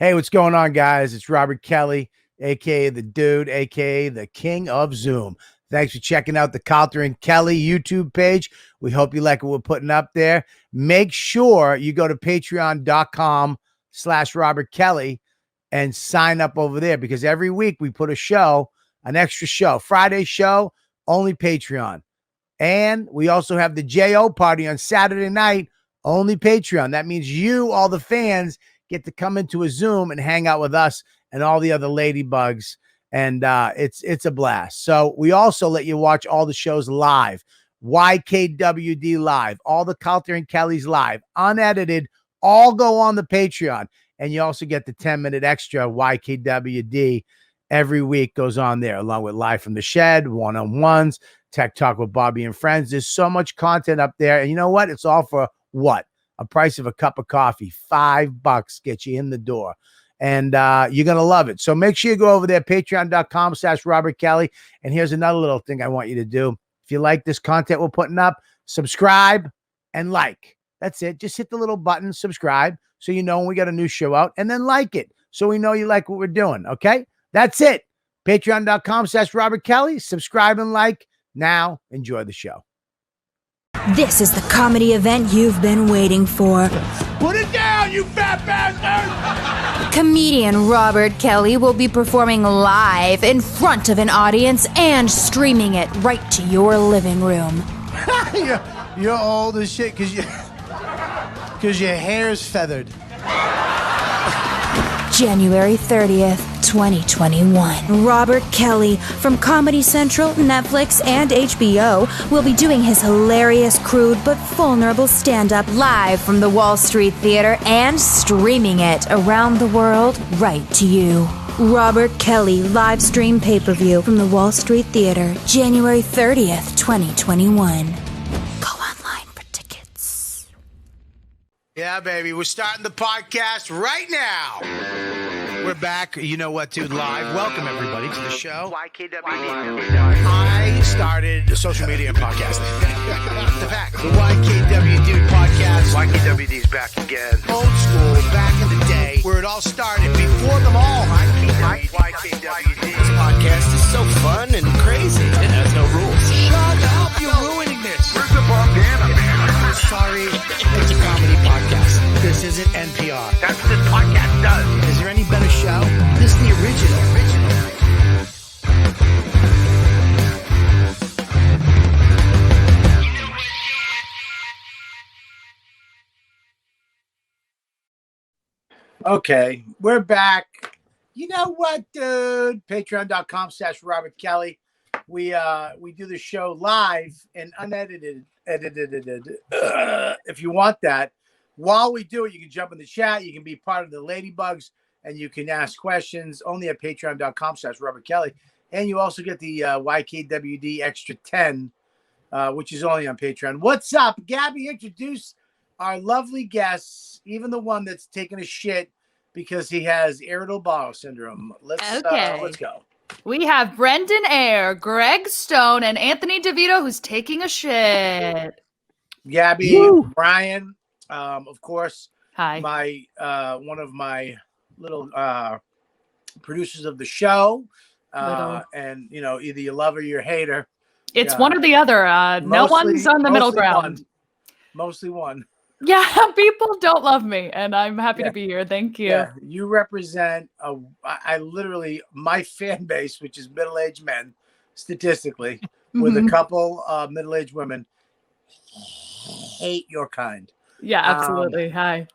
Hey, what's going on, guys? It's Robert Kelly, a.k.a. The Dude, a.k.a. The King of Zoom. Thanks for checking out the Calter and Kelly YouTube page. We hope you like what we're putting up there. Make sure you go to patreon.com/Robert Kelly and sign up over there, because every week we put a show, an extra show. Friday show, only Patreon. And we also have the J.O. party on Saturday night, only Patreon. That means you, all the fans, get to come into a Zoom and hang out with us and all the other ladybugs. And it's a blast. So we also let you watch all the shows live. YKWD live, all the Calter and Kelly's live, unedited, all go on the Patreon. And you also get the 10-minute extra YKWD every week goes on there, along with Live from the Shed, one-on-ones, Tech Talk with Bobby and Friends. There's so much content up there. And you know what? It's all for what? A price of a cup of coffee. $5 gets you in the door. And you're going to love it. So make sure you go over there, patreon.com/Robert Kelly. And here's another little thing I want you to do. If you like this content we're putting up, subscribe and like. That's it. Just hit the little button, subscribe, so you know when we got a new show out, and then like it so we know you like what we're doing. Okay? That's it. Patreon.com/Robert Kelly. Subscribe and like. Now, enjoy the show. This is the comedy event you've been waiting for. Put it down, you fat bastard! Comedian Robert Kelly will be performing live in front of an audience and streaming it right to your living room. You're old as shit because your hair's feathered. January 30th, 2021. Robert Kelly from Comedy Central, Netflix, and HBO will be doing his hilarious, crude, but vulnerable stand-up live from the Wall Street Theater and streaming it around the world right to you. Robert Kelly live stream pay-per-view from the Wall Street Theater, January 30th, 2021. Go online for tickets. Yeah, baby. We're starting the podcast right now. We're back. You know what, dude? Live. Welcome, everybody, to the show. YKWD. I started social media and podcasting. The fact. The YKWD podcast. YKWD's back again. Old school, back in the day, where it all started, before them all. YKWD. This podcast is so fun and crazy. It has no rules. Shut up. You're ruining this. Where's the bandana, man? Sorry, it's a comedy podcast. This isn't NPR. That's what this podcast does. Is there any better show? This is the original. Okay, we're back. You know what, dude? Patreon.com/Robert Kelly. We do the show live and unedited. If you want that. While we do it, you can jump in the chat. You can be part of the Ladybugs, and you can ask questions only at patreon.com/Robert Kelly. And you also get the YKWD Extra 10, which is only on Patreon. What's up, Gabby? Introduce our lovely guests, even the one that's taking a shit because he has irritable bowel syndrome. Let's go. We have Brendan Eyre, Greg Stone, and Anthony Devito, who's taking a shit. Gabby, woo. Brian. Of course, hi. My one of my little producers of the show, and you know, either you love or you hate her. It's one or the other. No one's on the middle ground. Mostly one. Yeah, people don't love me, and I'm happy to be here. Thank you. Yeah, you represent I literally my fan base, which is middle-aged men, statistically, with a couple middle-aged women, hate your kind. Yeah, absolutely. Hi.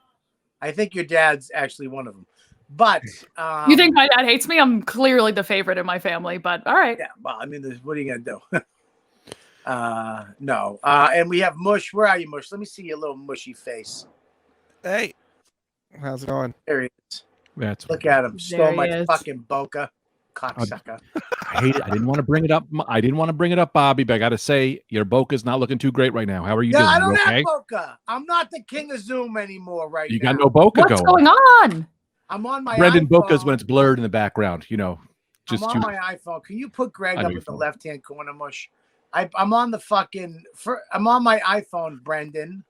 I think your dad's actually one of them. But you think my dad hates me? I'm clearly the favorite in my family, but all right. Yeah, well, I mean, what are you gonna do? No. And we have Mush. Where are you, Mush? Let me see your little mushy face. Hey, how's it going? There he is. That's Look at him. Stole my fucking Boca. Cocksucker. I hate it. I didn't want to bring it up. Bobby, but I got to say, your Boca's not looking too great right now. How are you doing? I don't okay? have Boca. I'm not the king of Zoom anymore right now. You got no Boca What's going on? I'm on my Brendan iPhone. Boca's when it's blurred in the background, you know. I'm on my iPhone. Can you put Greg up at the left-hand corner, Mush? I'm on the fucking. I'm on my iPhone, Brendan.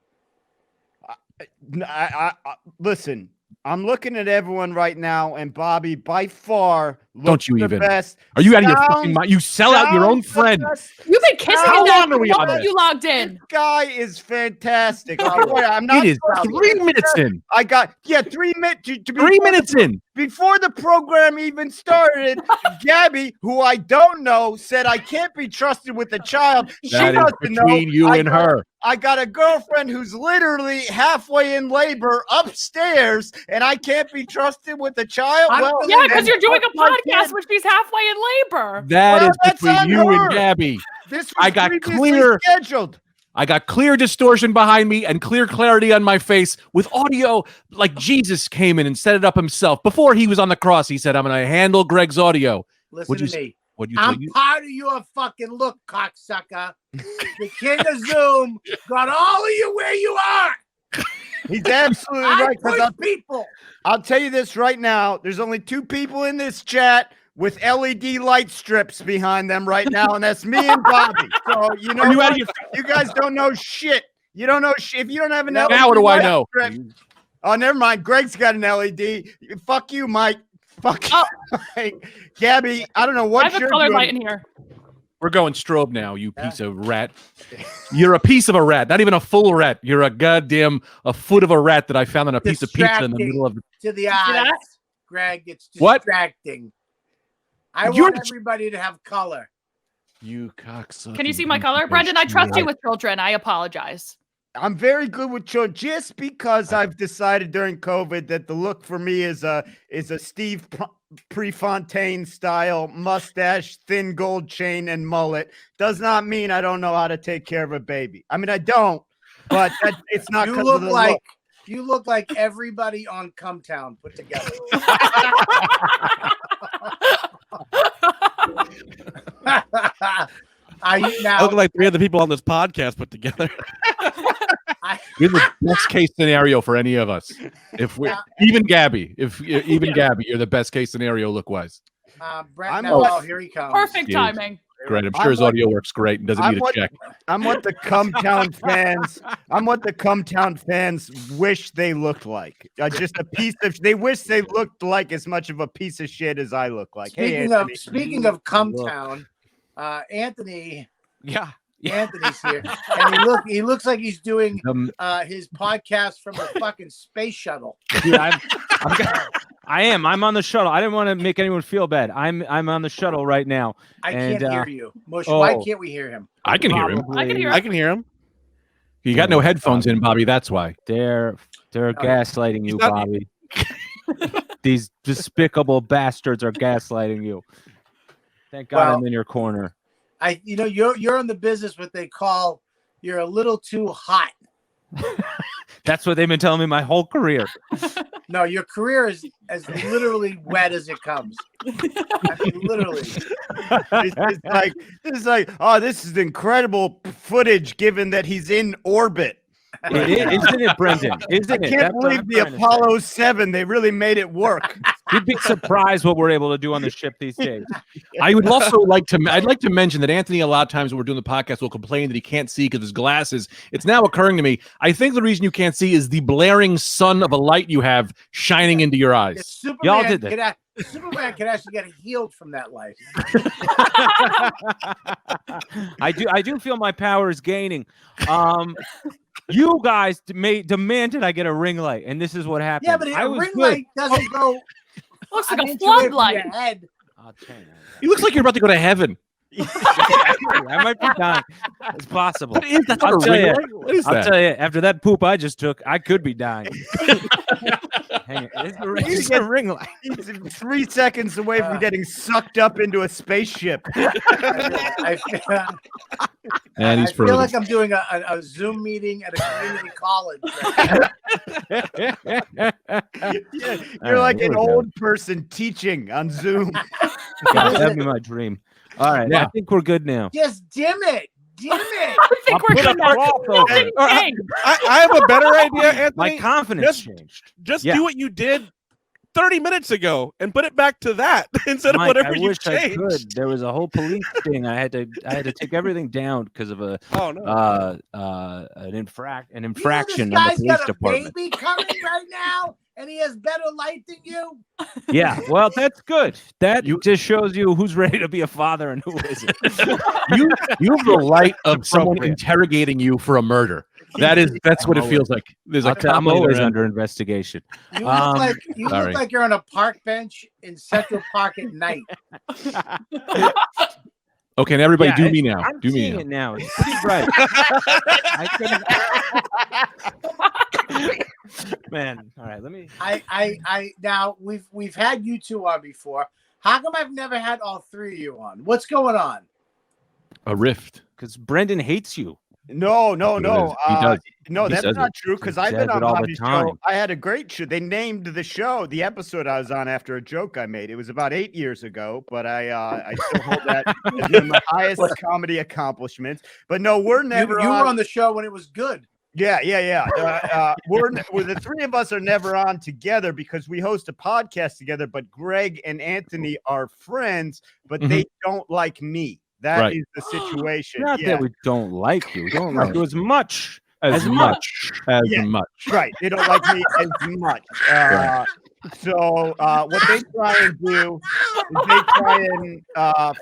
Listen, I'm looking at everyone right now, and Bobby, by far, Don't you the even? best. Are you out of your fucking mind? You sell out your own friend. You've been kissing How him now long are we the on moment this? you logged in. This guy is fantastic. I'm not It is proud. 3 minutes in. I got 3 minutes. To be 3 minutes in. Before the program even started, Gabby, who I don't know, said I can't be trusted with a child. She That is doesn't know. between you and her. I got a girlfriend who's literally halfway in labor upstairs, and I can't be trusted with a child. Yeah, because you're doing a my podcast kid. when she's halfway in labor. That Well, is that's between on you her. and Gabby. This was I got previously clear- scheduled. I got clear distortion behind me and clear clarity on my face with audio like Jesus came in and set it up himself. Before he was on the cross, he said, I'm going to handle Greg's audio. Listen What'd to you me. What'd you I'm say? part of your fucking look, cocksucker. The king of Zoom got all of you where you are. He's absolutely I right. 'cause push I'll, people. I'll tell you this right now. There's only 2 people in this chat with LED light strips behind them right now, and that's me and Bobby. So you know, Are you out what? of your You guys don't know shit. You don't know shit. If you don't have an LED Now what do I light know? strip- oh, never mind. Greg's got an LED. Fuck you, Mike. Fuck you, Mike. Gabby, I don't know I what have a you're colored doing. light in here. We're going strobe now, you piece of rat. You're a piece of a rat, not even a full rat. You're a goddamn a foot of a rat that I found on a piece of pizza in the Distracting middle of the to the see eyes. that? Greg, it's What? distracting. I You're- want everybody to have color. You cocksucker. Can you see my color? Brendan, I trust you with children. I apologize. I'm very good with children just because I've decided during COVID that the look for me is a Steve Prefontaine style mustache, thin gold chain, and mullet. Does not mean I don't know how to take care of a baby. I mean, I don't, but it's not You because look of the like look. you look like everybody on Cumtown put together. Are you now? Look like 3 other people on this podcast put together. You're the best case scenario for any of us. If we even Gabby, Gabby, you're the best case scenario look wise. Brett, I'm now, what- oh, here he comes. Perfect Jeez. timing. Great. I'm I'm sure his what- audio works great and doesn't I'm need a what- check. I'm what the Cumtown fans. I'm what the Cumtown fans wish they looked like. Just a piece of. They wish they looked like as much of a piece of shit as I look like. Speaking hey, Anthony. speaking of Cumtown, Anthony. Yeah. Anthony's here, and he looks like he's doing Um, his podcast from the fucking space shuttle. Dude, I am. I'm on the shuttle. I didn't want to make anyone feel bad. I'm on the shuttle right now. I And, can't hear you, Mush. oh. Why can't we hear him? I can hear him. I can hear I can hear him. You got no headphones in, Bobby. That's why. They're gaslighting you, not- Bobby. These despicable bastards are gaslighting you. Thank God Well- I'm in your corner. You're in the business what they call you're a little too hot. That's what they've been telling me my whole career. No, your career is as literally wet as it comes. I mean, literally. This is like, oh, this is incredible footage given that he's in orbit. Isn't it, Brendan? Isn't I it? can't That's what believe I'm the trying to say. Apollo 7, they really made it work. You'd be surprised what we're able to do on the ship these days. I would also I'd like to mention that Anthony, a lot of times when we're doing the podcast, will complain that he can't see because of his glasses. It's now occurring to me. I think the reason you can't see is the blaring sun of a light you have shining into your eyes. Superman could actually get healed from that life. I do feel my power is gaining. You guys demanded I get a ring light, and this is what happened. Yeah, but I a was ring good. light doesn't go. Looks an like a inch away from your floodlight. head. I'll tell you. You look like you're about to go to heaven. I might be dying. It's possible. What is that? I'll A tell ring you. light? What is I'll that? tell you. After that poop I just took, I could be dying. Hang on. It's a ring light. He's 3 seconds away from getting sucked up into a spaceship. I And he's feel frozen. like I'm doing a Zoom meeting at a community college. You're like here an we go. old person teaching on Zoom. God, that'd be my dream. All right, I think we're good now. Just dim it. Dim it. I think I'll we're put good a now. cloth Nothing over it. changed. I have a better idea, Anthony. My confidence changed. Just Yeah. do what you did 30 minutes ago and put it back to that instead of Mike, whatever I you wish I changed. could. There was a whole police thing. I had to take everything down because of a Oh no. an infraction This on the guy's police got a department. baby coming right now. and he has better light than you. Yeah, well, that's good. That just shows you who's ready to be a father and who isn't. You have the light of someone Appropriate. interrogating you for a murder. That's what it feels like. There's a I'm always under investigation. You look sorry. like you're on a park bench in Central Park at night. Okay, and everybody, Yeah, do me now. I'm Do me seeing now. it now. It's pretty bright. Man, all right. Let me. I now we've had you two on before. How come I've never had all three of you on? What's going on? A rift. Because Brendan hates you. No. He does. No, He that's says not it. true. Because He I've says been on it all the Bobby's time. show. I had a great show. They named the show, the episode I was on after a joke I made. It was about 8 years ago, but I still hold that as one of my highest comedy accomplishments. But no, we're never. You were on the show when it was good. Yeah. We're the three of us are never on together because we host a podcast together. But Greg and Anthony are friends, but they don't like me. That is the situation. Not that we don't like you. We don't like you as much. As much. Right. They don't like me as much. So what they try and do is they try and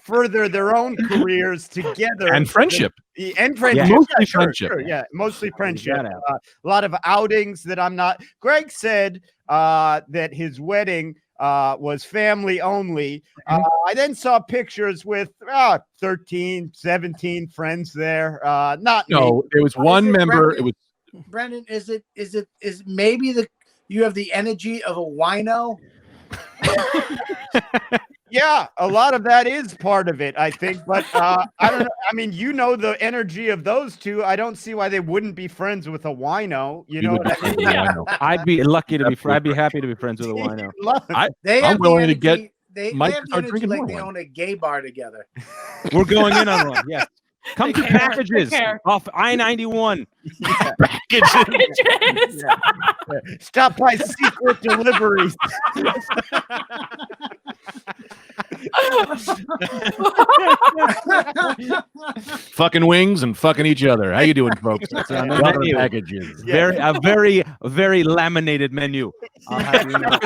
further their own careers together. And friendship. And friendship. Mostly Yeah, sure, friendship. sure, yeah, mostly friendship. that out. A lot of outings that I'm not. Greg said that his wedding was family only. I then saw pictures with 13, 17 friends there. Not me. No, there was one member. Brendan? It was Brendan, is maybe you have the energy of a wino? Yeah, a lot of that is part of it, I think. But I don't know. I mean, you know the energy of those two. I don't see why they wouldn't be friends with a wino. You know what I mean? I'd be lucky to be. I'd be happy to be friends with a wino. They I'm have the willing to energy, get they Mike have to the start energy drinking like more they wine. own a gay bar together. We're going in on one. Yes. Come to Take care. packages Take care. off I-91. Packages. Stop by secret deliveries. fucking wings and fucking each other. How you doing, folks? on the Welcome to menu. packages. Very laminated menu. I'll have you know.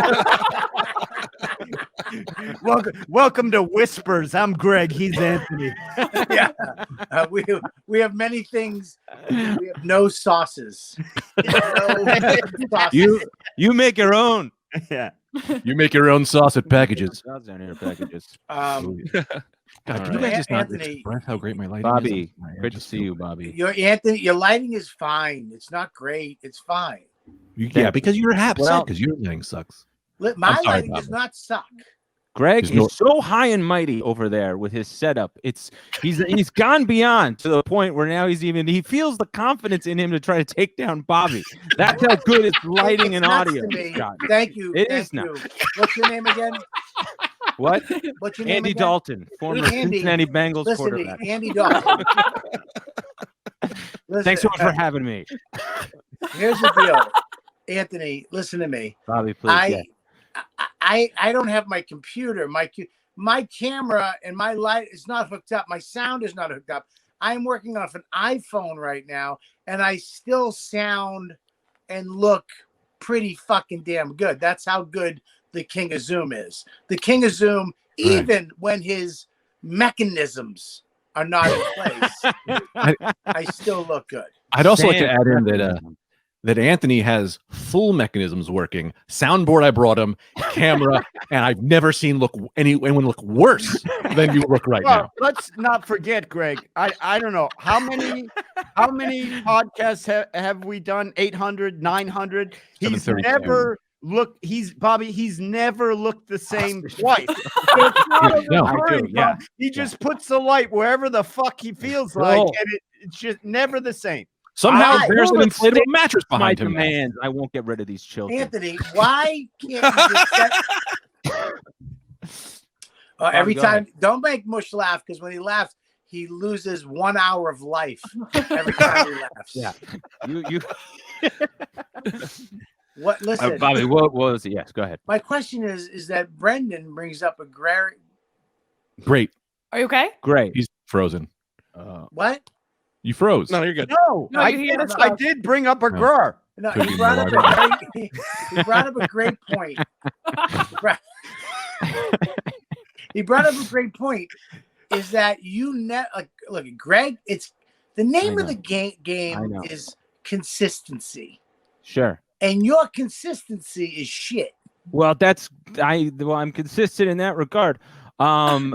Welcome to Whispers. I'm Greg. He's Anthony. Yeah, we have many things. We have no sauces. You make your own. Yeah. You make your own sauce at packages. Sauce down here, packages. God, can you right. guys just not Anthony- express how great my lighting Bobby, is? I'm good to just see you, Bobby. Your lighting is fine. It's not great. It's fine. Yeah, because you're happy. Well- Because your lighting sucks. My I'm sorry, lighting Bobby. does not suck. Greg There's is so high and mighty over there with his setup. He's gone beyond to the point where now he feels the confidence in him to try to take down Bobby. That's how good his lighting and It's nuts audio to me. has gotten. Thank you. It Thank is not. you. What's your name again? What? What's your name Andy again? Dalton, former Andy, Cincinnati Bengals Listen to quarterback. me, Andy Dalton. Listen, Thanks so much for having me, Here's the deal, Anthony. Listen to me. Bobby. Please. I don't have my computer. My camera and my light is not hooked up. My sound is not hooked up. I'm working off an iPhone right now, and I still sound and look pretty fucking damn good. That's how good the King of Zoom is. The King of Zoom, even when his mechanisms are not in place, I still look good. I'd also like to add in that Anthony has full mechanisms working. Soundboard I brought him, camera, and I've never seen anyone look worse than you look right now. Let's not forget, Greg. I don't know how many podcasts have we done? 800, 900. He's 732. never looked. He's never looked the same twice. No, I do, yeah. He just puts the light wherever the fuck he feels like, and it's just never the same. Somehow I there's an will inflatable stick mattress My behind him. demands. I won't get rid of these children. Anthony, why can't you just set... every go time, ahead. don't make Mush laugh, because when he laughs, he loses 1 hour of life every time he laughs. Yeah. You. What? Listen, Bobby. What was it? Yes. Go ahead. my question is that Brendan brings up a Great. Are you okay? Great. He's frozen. what? You froze. No, you're good. No, No, I you hear did, this I stuff. did bring up a grr. No, Could he be brought up more. he brought up a great point. He brought up a great point. Is that look, Greg? It's the name of the game is consistency. Sure. And your consistency is shit. Well, I'm consistent in that regard. I'm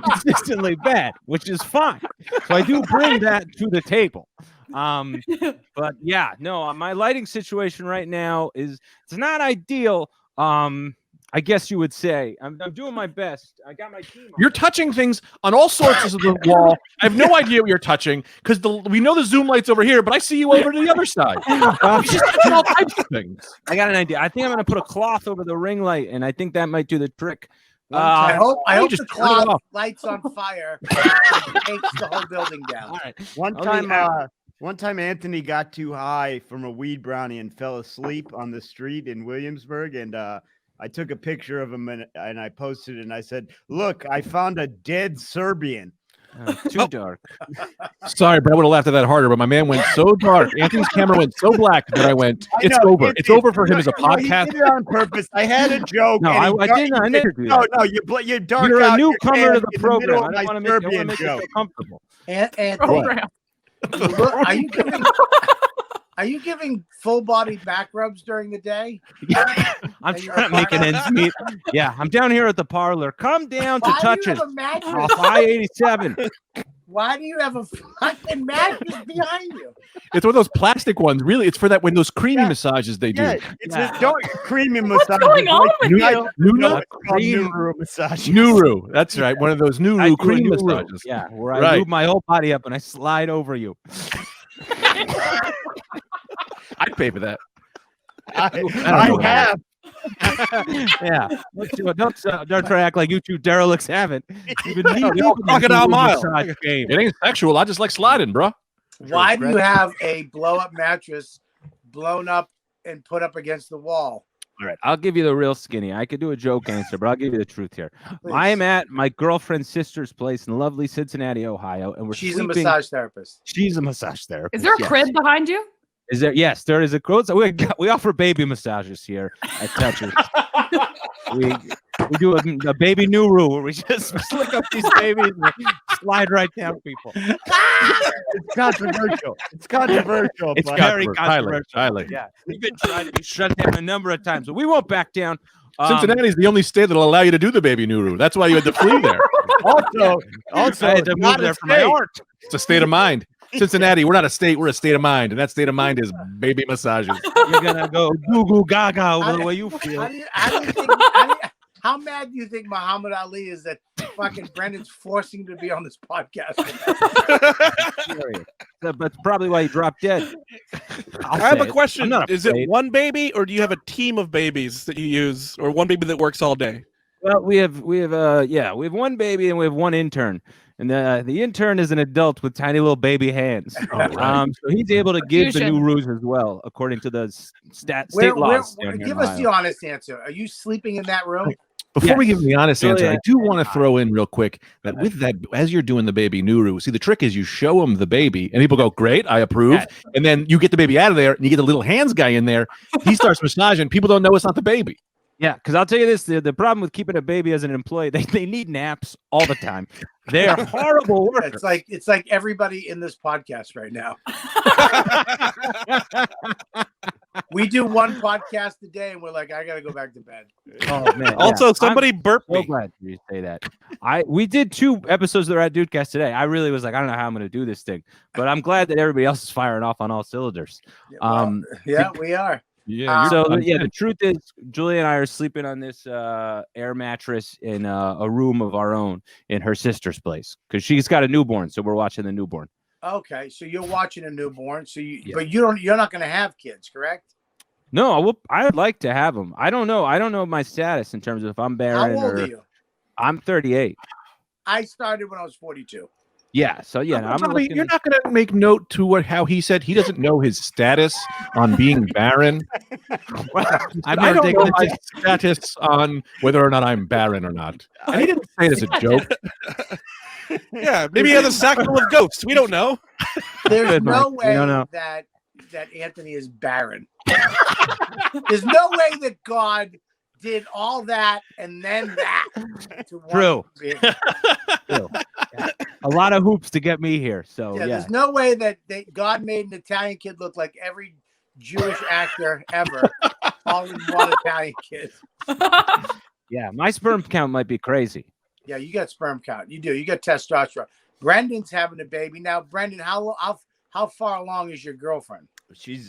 consistently bad, which is fine. So I do bring that to the table. But yeah, no, my lighting situation right now it's not ideal. I guess you would say I'm doing my best. I got my team. You're touching things on all sorts of the wall. I have no idea what you're touching because we know the zoom light's over here, but I see you over to the other side. You're just touching all types of things. I got an idea. I think I'm going to put a cloth over the ring light, and I think that might do the trick. I hope just the turn it cloth off. lights on fire takes the whole building down. All right. One time Anthony got too high from a weed brownie and fell asleep on the street in Williamsburg, and I took a picture of him and I posted it and I said, "Look, I found a dead Serbian." Too dark. Sorry, but I would have laughed at that harder, but my man went so dark. Anthony's camera went so black that I went, it's over. It's over for him as a podcast. He did it on purpose. I had a joke. No, I didn't. I never do that. No, you're dark. You're out a newcomer to the in program. middle I of want my to make you feel comfortable. Anthony, look, are you giving full-body back rubs during the day? I'm trying to make an ends meet. Yeah, I'm down here at the parlor. Come down to Touches off I-87. Why do you have a fucking mattress behind you? It's one of those plastic ones. Really, it's for that when those creamy massages they do. Yeah, it's a creamy massage. What's going on with you? Nuru massage. Nuru. That's right. One of those Nuru cream massages. Yeah, where I move my whole body up and I slide over you. I'd pay for that. I have. Yeah. Don't try to act like you two derelicts haven't. You've been Crocodile Mile. Game. It ain't sexual. I just like sliding, bro. Why do you have a blow-up mattress blown up and put up against the wall? All right, I'll give you the real skinny. I could do a joke answer, but I'll give you the truth here. Please. I am at my girlfriend's sister's place in lovely Cincinnati, Ohio, and She's sleeping. a massage therapist. She's a massage therapist. Is there a crib behind you? Is there? Yes, there is a crib. We offer baby massages here at Touches. we do a baby Nuru where we just slick up these babies and slide right down people. It's controversial. It's controversial. It's but very controversial. Highly. Yeah, we've been trying to be shut down a number of times, but we won't back down. Cincinnati is the only state that'll allow you to do the baby Nuru. That's why you had to flee there. Also, I had to move there for my art. It's a state of mind. Cincinnati, we're not a state, we're a state of mind, and that state of mind is baby massages. You're gonna go goo goo gaga over the way you feel. How mad do you think Muhammad Ali is that fucking Brendan's forcing him to be on this podcast? That's probably why he dropped dead. I have a question. Is afraid. it one baby or do you have a team of babies that you use, or one baby that works all day? Well, we have one baby and we have one intern. And the intern is an adult with tiny little baby hands. So he's able to give the new rules as well, according to the state laws. Give us the honest answer. Are you sleeping in that room? Before we give the honest answer, yeah. I do want to throw in real quick that with that, as you're doing the baby Nuru, see, the trick is you show them the baby and people go, great, I approve. Yeah. And then you get the baby out of there and you get the little hands guy in there. He starts massaging. People don't know it's not the baby. Yeah, because I'll tell you this, the problem with keeping a baby as an employee, they need naps all the time. They are horrible workers. It's like everybody in this podcast right now. We do one podcast a day, and we're like, I got to go back to bed. Oh man! Also, somebody burped me. So glad you say that. We did 2 episodes of the Rat Dudecast today. I really was like, I don't know how I'm going to do this thing, but I'm glad that everybody else is firing off on all cylinders. We are. Yeah. The truth is, Julie and I are sleeping on this air mattress in a room of our own in her sister's place because she's got a newborn, so we're watching the newborn. Okay, so you're watching a newborn, but you're not going to have kids, correct? No, I would like to have them. I don't know my status in terms of if I'm barren. How old are you? I'm 38. I started when I was 42. Yeah, so yeah, you're not going to make note to how he said he doesn't know his status on being barren. I've I never don't taken know my status on whether or not I'm barren or not. And he didn't say it as a joke. Yeah, maybe he has a sack full of ghosts. We don't know. There's no way that that Anthony is barren. There's no way that God did all that and then that. To one True. being. True. Yeah. A lot of hoops to get me here. So Yeah, yeah. there's no way that God made an Italian kid look like every Jewish actor ever, all in one Italian kid. Yeah, my sperm count might be crazy. Yeah, you got sperm count. You do. You got testosterone. Brendan's having a baby now. Brendan, how far along is your girlfriend? She's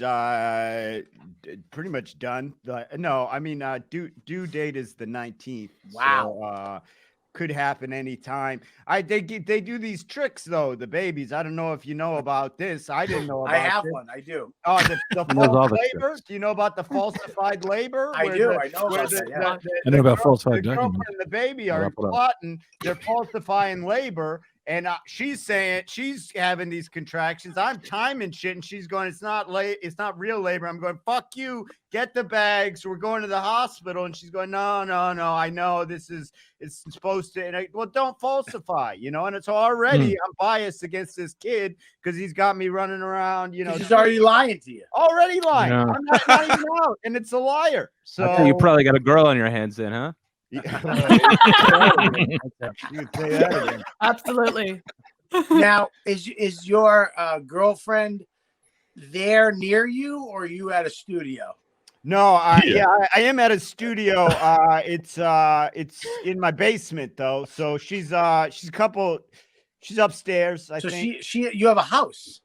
pretty much done. No, I mean due date is the 19th. Wow. So, could happen anytime. They do these tricks though, the babies. I don't know if you know about this. I didn't know about I have this. one. I do. Oh, the knows all false the labor? tricks. Do you know about the falsified labor? I Where do. the- I know where about the- that, yeah. I know about the falsified girlfriend documents. and the baby are Hold up. plotting. They're falsifying labor. And she's saying she's having these contractions. I'm timing shit, and she's going, it's not real labor. I'm going, fuck you, get the bags. We're going to the hospital. And she's going, no. I know it's supposed to. And well, don't falsify, And it's already I'm biased against this kid because he's got me running around, He's already lying to you. already lying. Yeah. I'm not even out, and it's a liar. So I think you probably got a girl on your hands then, huh? You could say that again. Absolutely. Now, is your girlfriend there near you, or are you at a studio? No, I am at a studio. It's in my basement though. So she's upstairs. I So think. you have a house.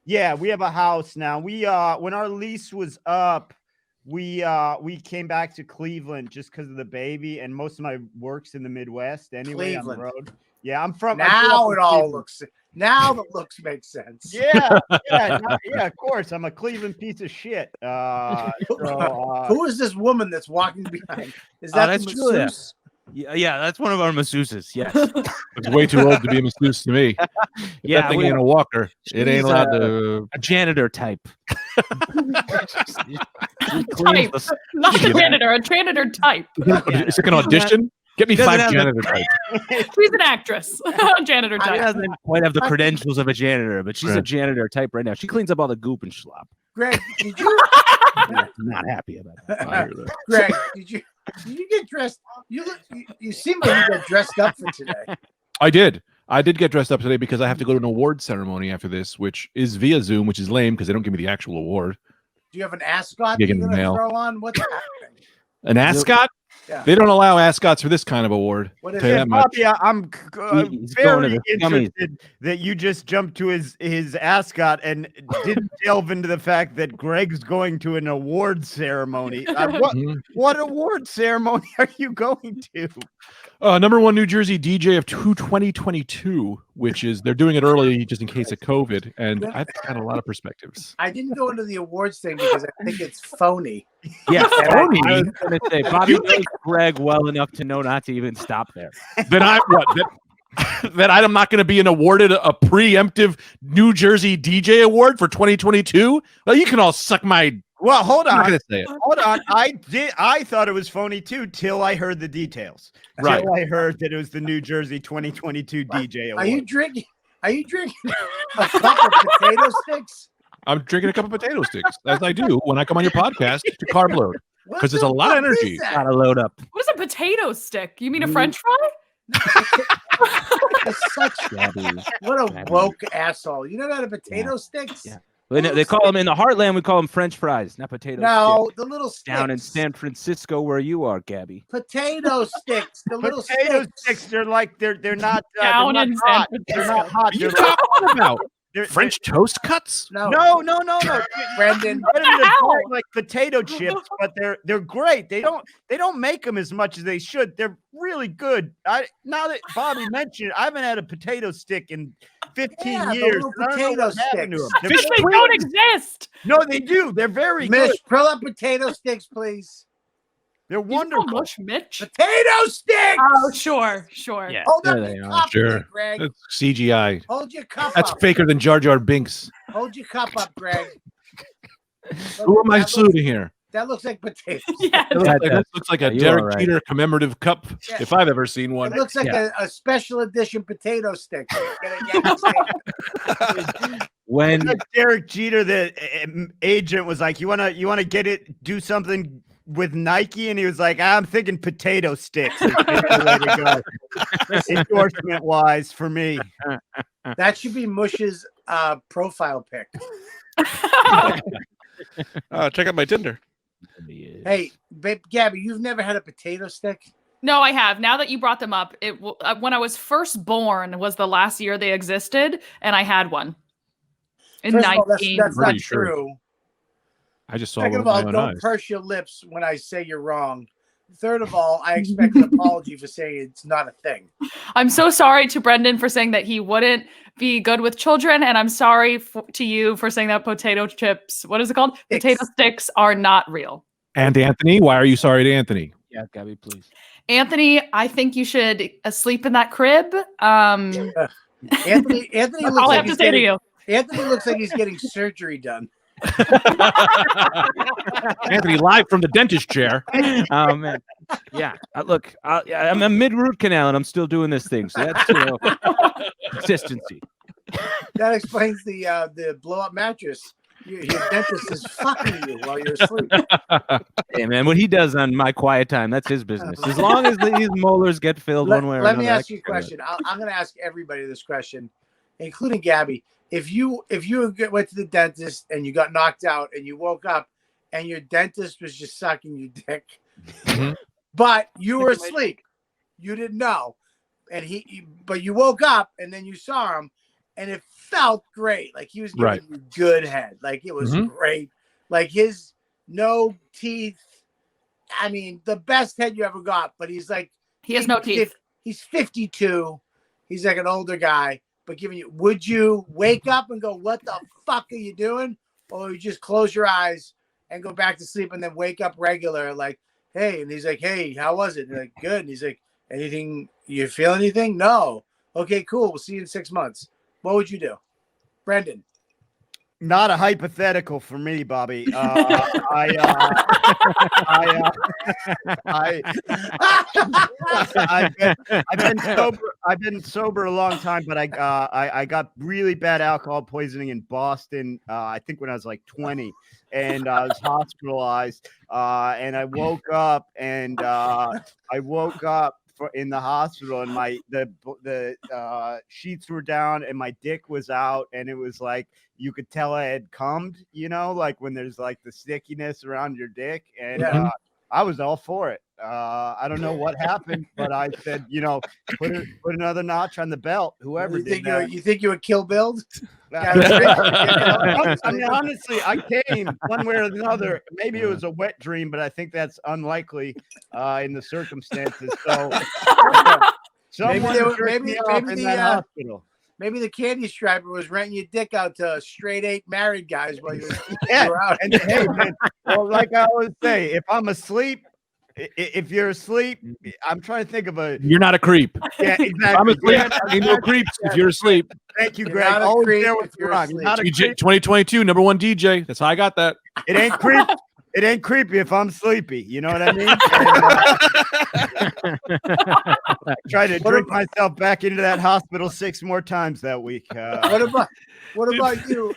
Yeah, we have a house now. We when our lease was up, we came back to Cleveland just because of the baby, and most of my work's in the Midwest anyway on the road. Yeah, I'm from. Now it all looks. Now the looks make sense. Yeah, of course. I'm a Cleveland piece of shit. Who is this woman that's walking behind? Is that that's the Julia. masseuse? Yeah, that's one of our masseuses. Yes. It's way too old to be a masseuse to me. Yeah, That thing we- ain't a walker. It ain't She's allowed to. a janitor type. Type. Not a janitor, a janitor type. It's like an audition. Get me Doesn't 5 have the- janitor types. She's an actress. Janitor She type. doesn't quite have the credentials of a janitor, but she's a Right. janitor type right now. She cleans up all the goop and slop. Greg, did you? I'm not happy about that. I hear that. Greg, did you get dressed? You seem like you got dressed up for today. I did get dressed up today because I have to go to an award ceremony after this, which is via Zoom, which is lame because they don't give me the actual award. Do you have an ascot You that get you're in the gonna mail. throw on? What's happening? An ascot? Yeah. They don't allow ascots for this kind of award. What is Tell you it? that much. Bobby, I'm He's going to very the gummies. interested that you just jumped to his ascot and didn't delve into the fact that Greg's going to an award ceremony. Mhm. What award ceremony are you going to? #1 New Jersey DJ of 2022, which is they're doing it early just in case of COVID, and I've got a lot of perspectives. I didn't go into the awards thing because I think it's phony. Yeah, Phony? I was gonna say Bobby knows Greg well enough to know not to even stop there. Then that I'm not going to be awarded a preemptive New Jersey DJ award for 2022. Well, you can all suck my. Well, hold I'm not on. going to say it. Hold on. I thought it was phony too till I heard the details. Right. Till I heard that it was the New Jersey 2022 DJ award. Are you drinking a cup of potato sticks? I'm drinking a cup of potato sticks, as I do when I come on your podcast to carb load, What because there's the a lot of fuck is energy. that? Gotta load up. What is a potato stick? You mean a French fry? It's such what a woke asshole. You never had a potato sticks? Yeah. They call them in the heartland. We call them French fries, not potato No, sticks. the little sticks. Down in San Francisco, where you are, Gabby. Potato sticks. The little potato sticks. sticks? They're like they're not Down they're in not San hot. They're not hot. What are you They're like- talking about? they're- French toast cuts? No, No. Brendan. They're hell? like potato chips, but they're great. They don't make them as much as they should. They're really good. Now that Bobby mentioned it, I haven't had a potato stick in 15 Yeah, the years. little I don't know potato what happened to sticks. 'em. They're Because they very- don't exist. No, they do. They're very Mitch, good. pull up potato sticks, please. They're You just call wonderful. Mush Mitch? Potato sticks. Oh, sure. Yeah. Hold up there they your are. cup, Sure. Greg. That's CGI. Hold your cup That's up. faker than Jar Jar Binks. Hold your cup up, Greg. Who am I That looks- saluting here? That looks like potatoes. Yes. That looks like a You Derek are right. Jeter commemorative cup, Yeah. if I've ever seen one. It looks like a special edition potato stick. When Like Derek Jeter, the agent, was like, "You wanna get it? Do something with Nike?" And he was like, "I'm thinking potato sticks." Is the way to go. Endorsement wise for me. That should be Mush's profile pic. Check out my Tinder. Hey, babe, Gabby, you've never had a potato stick? No, I have. Now that you brought them up, when I was first born was the last year they existed, and I had one. In First of all, 19. that's not Pretty sure. true. I just saw Second one of with all, my own don't eyes. purse your lips when I say you're wrong. Third of all, I expect an apology for saying it's not a thing. I'm so sorry to Brendan for saying that he wouldn't be good with children, and I'm sorry to you for saying that potato chips, what is it called? Sticks. Potato sticks are not real. And Anthony, why are you sorry to Anthony? yeah, Gabby, please. Anthony, I think you should sleep in that crib. Anthony That's looks all I like have to he's say to getting, you. Anthony looks like he's getting surgery done. Anthony, live from the dentist chair. Oh man, yeah. Look, I'm a mid root canal and I'm still doing this thing, so that's consistency. That explains the blow up mattress. Your dentist is fucking you while you're asleep. Hey man, what he does on my quiet time, that's his business. As long as these molars get filled one way or Let another. me ask I you a can do it. question. I'm going to ask everybody this question, including Gabby. If you went to the dentist and you got knocked out and you woke up and your dentist was just sucking your dick, but you were asleep, you didn't know, and but you woke up and then you saw him, and it felt great, like he was giving you good head, like it was great, like his no teeth. I mean, the best head you ever got, but he's like He has no teeth. He's 52. He's like an older guy. But giving you, would you wake up and go, "What the fuck are you doing?" Or you just close your eyes and go back to sleep and then wake up regular, like, "Hey," and he's like, "Hey, how was it?" And you're like, "Good." And he's like, "Anything? You feel anything?" "No." "Okay, cool. We'll see you in 6 months." What would you do, Brendan? Not a hypothetical for me, Bobby. I've been sober a long time, but I got really bad alcohol poisoning in Boston. I think when I was like 20, and I was hospitalized. And I woke up in the hospital, and the sheets were down, and my dick was out, and it was like you could tell I had cummed, like when there's like the stickiness around your dick, and I was all for it. I don't know what happened, but I said, put another notch on the belt. Whoever did that. You think you would kill Bill? I mean, honestly, I came one way or another. Maybe it was a wet dream, but I think that's unlikely in the circumstances. So someone jerked me off in that hospital. Maybe the candy striper was renting your dick out to straight 8 married guys while you were out. And hey, man, well, like I always say, if I'm asleep, if you're asleep, I'm trying to think of a. You're not a creep. Yeah, exactly. I'm asleep. Ain't no creeps if you're asleep. Thank you, You're Greg. not a Always creep there if with you're Ron. asleep. Not a DJ, creep. 2022, number one DJ. That's how I got that. It ain't creep. It ain't creepy if I'm sleepy. You know what I mean? I tried to drink myself back into that hospital 6 more times that week. What about you?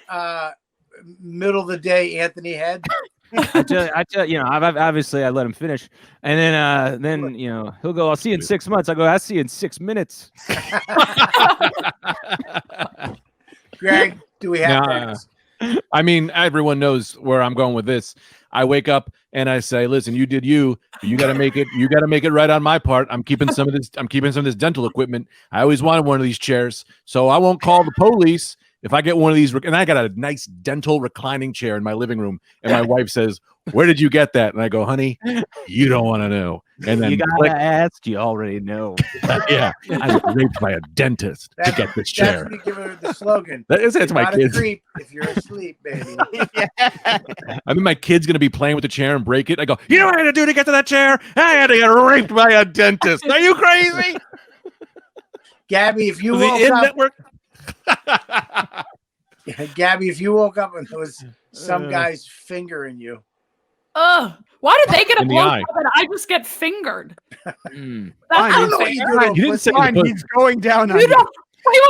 Middle of the day, Anthony Head. I tell you, I've obviously I let him finish, and then he'll go, "I'll see you in 6 months." I go, "I'll see you in 6 minutes." Greg, do we have things? I mean, everyone knows where I'm going with this. I wake up and I say, "Listen, you did you. You got to make it. You got to make it right on my part. I'm keeping some of this. I'm keeping some of this dental equipment. I always wanted one of these chairs, so I won't call the police if I get one of these." And I got a nice dental reclining chair in my living room, and my wife says, "Where did you get that?" And I go, "Honey, you don't want to know." And then You gotta ask. You already know. yeah, I was raped by a dentist to get this chair. That's when you give her the slogan. It's You're my not kids. a creep if you're asleep, baby. I mean, my kid's gonna be playing with the chair and break it. I go, "You know what I had to do to get to that chair? I had to get raped by a dentist. Are you crazy?" Gabby, if you The woke In up, Network. Gabby, if you woke up and there was some guy's fingering you, Ugh. Why did they get a In the blowjob eye. and I just get fingered? Mm. That's I don't know what you do. You didn't say Fine, the he's going down on You you. don't.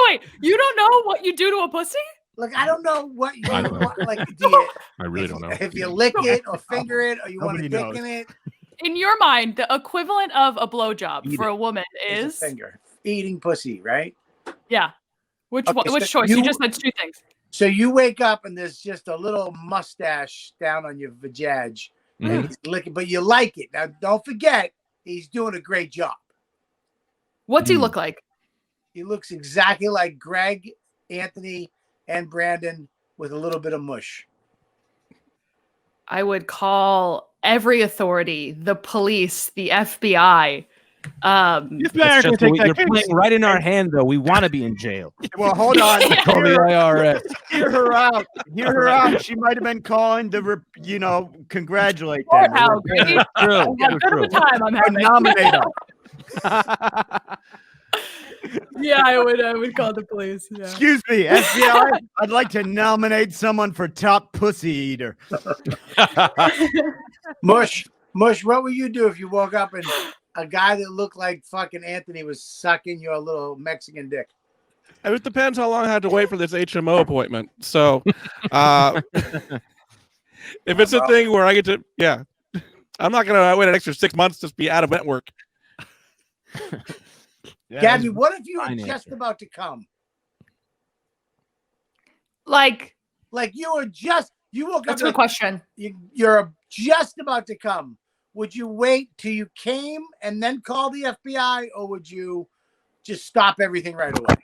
Wait. You don't know what you do to a pussy? Look, I don't know what you I don't know. want. Like, do you, I really don't know. if you lick it or finger it or you want to Nobody dick knows. in it. In your mind, the equivalent of a blowjob Eat for it. a woman It's a is finger. Eating pussy, right? yeah. Which Okay, one, which so choice? You you- just said two things. So you wake up and there's just a little mustache down on your vajaj. Mhm. And he's licking, but you like it. Now, don't forget, he's doing a great job. What's he Mm. look like? He looks exactly like Greg, Anthony, and Brandon with a little bit of mush. I would call every authority, the police, the FBI. That's just what you're playing right in our hand, though. We want to be in jail. Well, hold on. Call the IRS. Hear her out. Hear her out. She might have been calling to, congratulate them. How great. True. I have a bit of a time I'm Or having. nominate her. Yeah, I would call the police. Yeah. Excuse me, FBI. I'd like to nominate someone for top pussy eater. Mush, what would you do if you woke up and a guy that looked like fucking Anthony was sucking your little Mexican dick? It depends how long I had to wait for this HMO appointment. So, if it's a thing where I get to, yeah, I'm not gonna wait an extra 6 months to be out of network. Yeah, Gabby, what if you were Fine just answer. about to come? Like, Like you woke that's up. a good Like, question. you're just about to come. Would you wait till you came and then call the FBI, or would you just stop everything right away?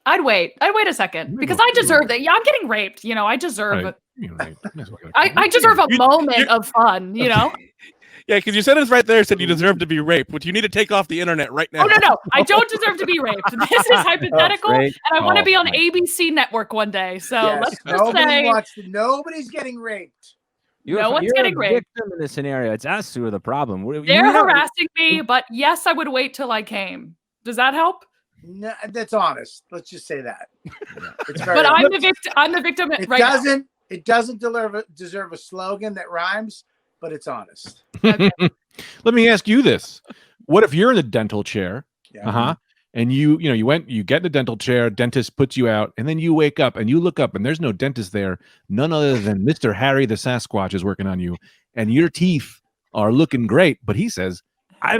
I'd wait a second because I deserve that. Yeah, I'm getting raped. I deserve Right. it. I deserve a moment of fun. Yeah, because you said it right there. Said you deserve to be raped, but you need to take off the internet right now. Oh no, I don't deserve to be raped. This is hypothetical, great and I want to call. be on ABC Network one day. So Yes, let's just say nobody's getting raped. No one's you're getting a raped. victim in this scenario. It's us who are the problem. they're harassing me. But yes, I would wait till I came. Does that help? No, that's honest. Let's just say that. It's very But I'm honest. the victim. I'm the victim It right now. doesn't. It doesn't deserve a slogan that rhymes, but it's honest. Let me ask you this: what if you're in a dental chair? Yeah. And you get in the dental chair, dentist puts you out, and then you wake up and you look up and there's no dentist there. None other than Mr. Harry the Sasquatch is working on you, and your teeth are looking great. But he says, I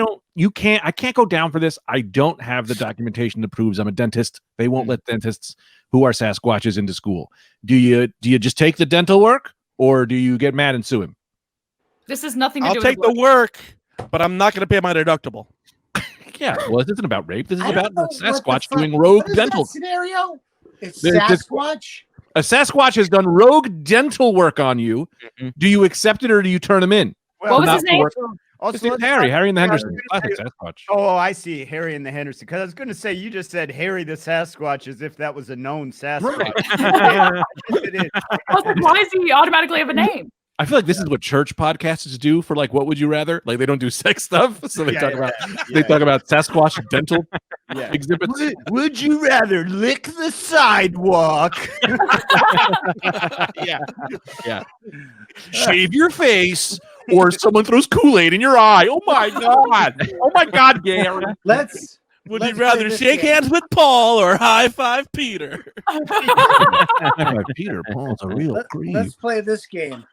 can't go down for this. I don't have the documentation that proves I'm a dentist. They won't let dentists who are Sasquatches into school. Do you just take the dental work, or do you get mad and sue him? This is nothing to I'll do take with the work, but I'm not going to pay my deductible. Yeah, well, this isn't about rape. This is I don't about know the what the Sasquatch fuck- doing rogue what is dental. that scenario? It's There's this- Sasquatch. A Sasquatch has done rogue dental work on you. Do you accept it or do you turn him in? Well, What was Not his for name? work. Also, His name's let's Harry. not- Harry and the Yeah, I was Hendersons. gonna Classic say- Sasquatch. Oh, I see. Harry and the Henderson. Because I was going to say, you just said Harry the Sasquatch as if that was a known Sasquatch. Yes, it is. Why does he automatically have a name? I feel like this is what church podcasters do for like What Would You Rather? Like they don't do sex stuff, so they Yeah, talk yeah, about yeah, they talk about Sasquatch dental yeah. exhibits. Would you rather lick the sidewalk? Yeah. Shave your face, or someone throws Kool-Aid in your eye. Oh my god! Oh my god, Gary! Let's. Would let's you play rather this shake game. hands with Paul or high five Peter? Peter Paul's a real creep. Let's play this game.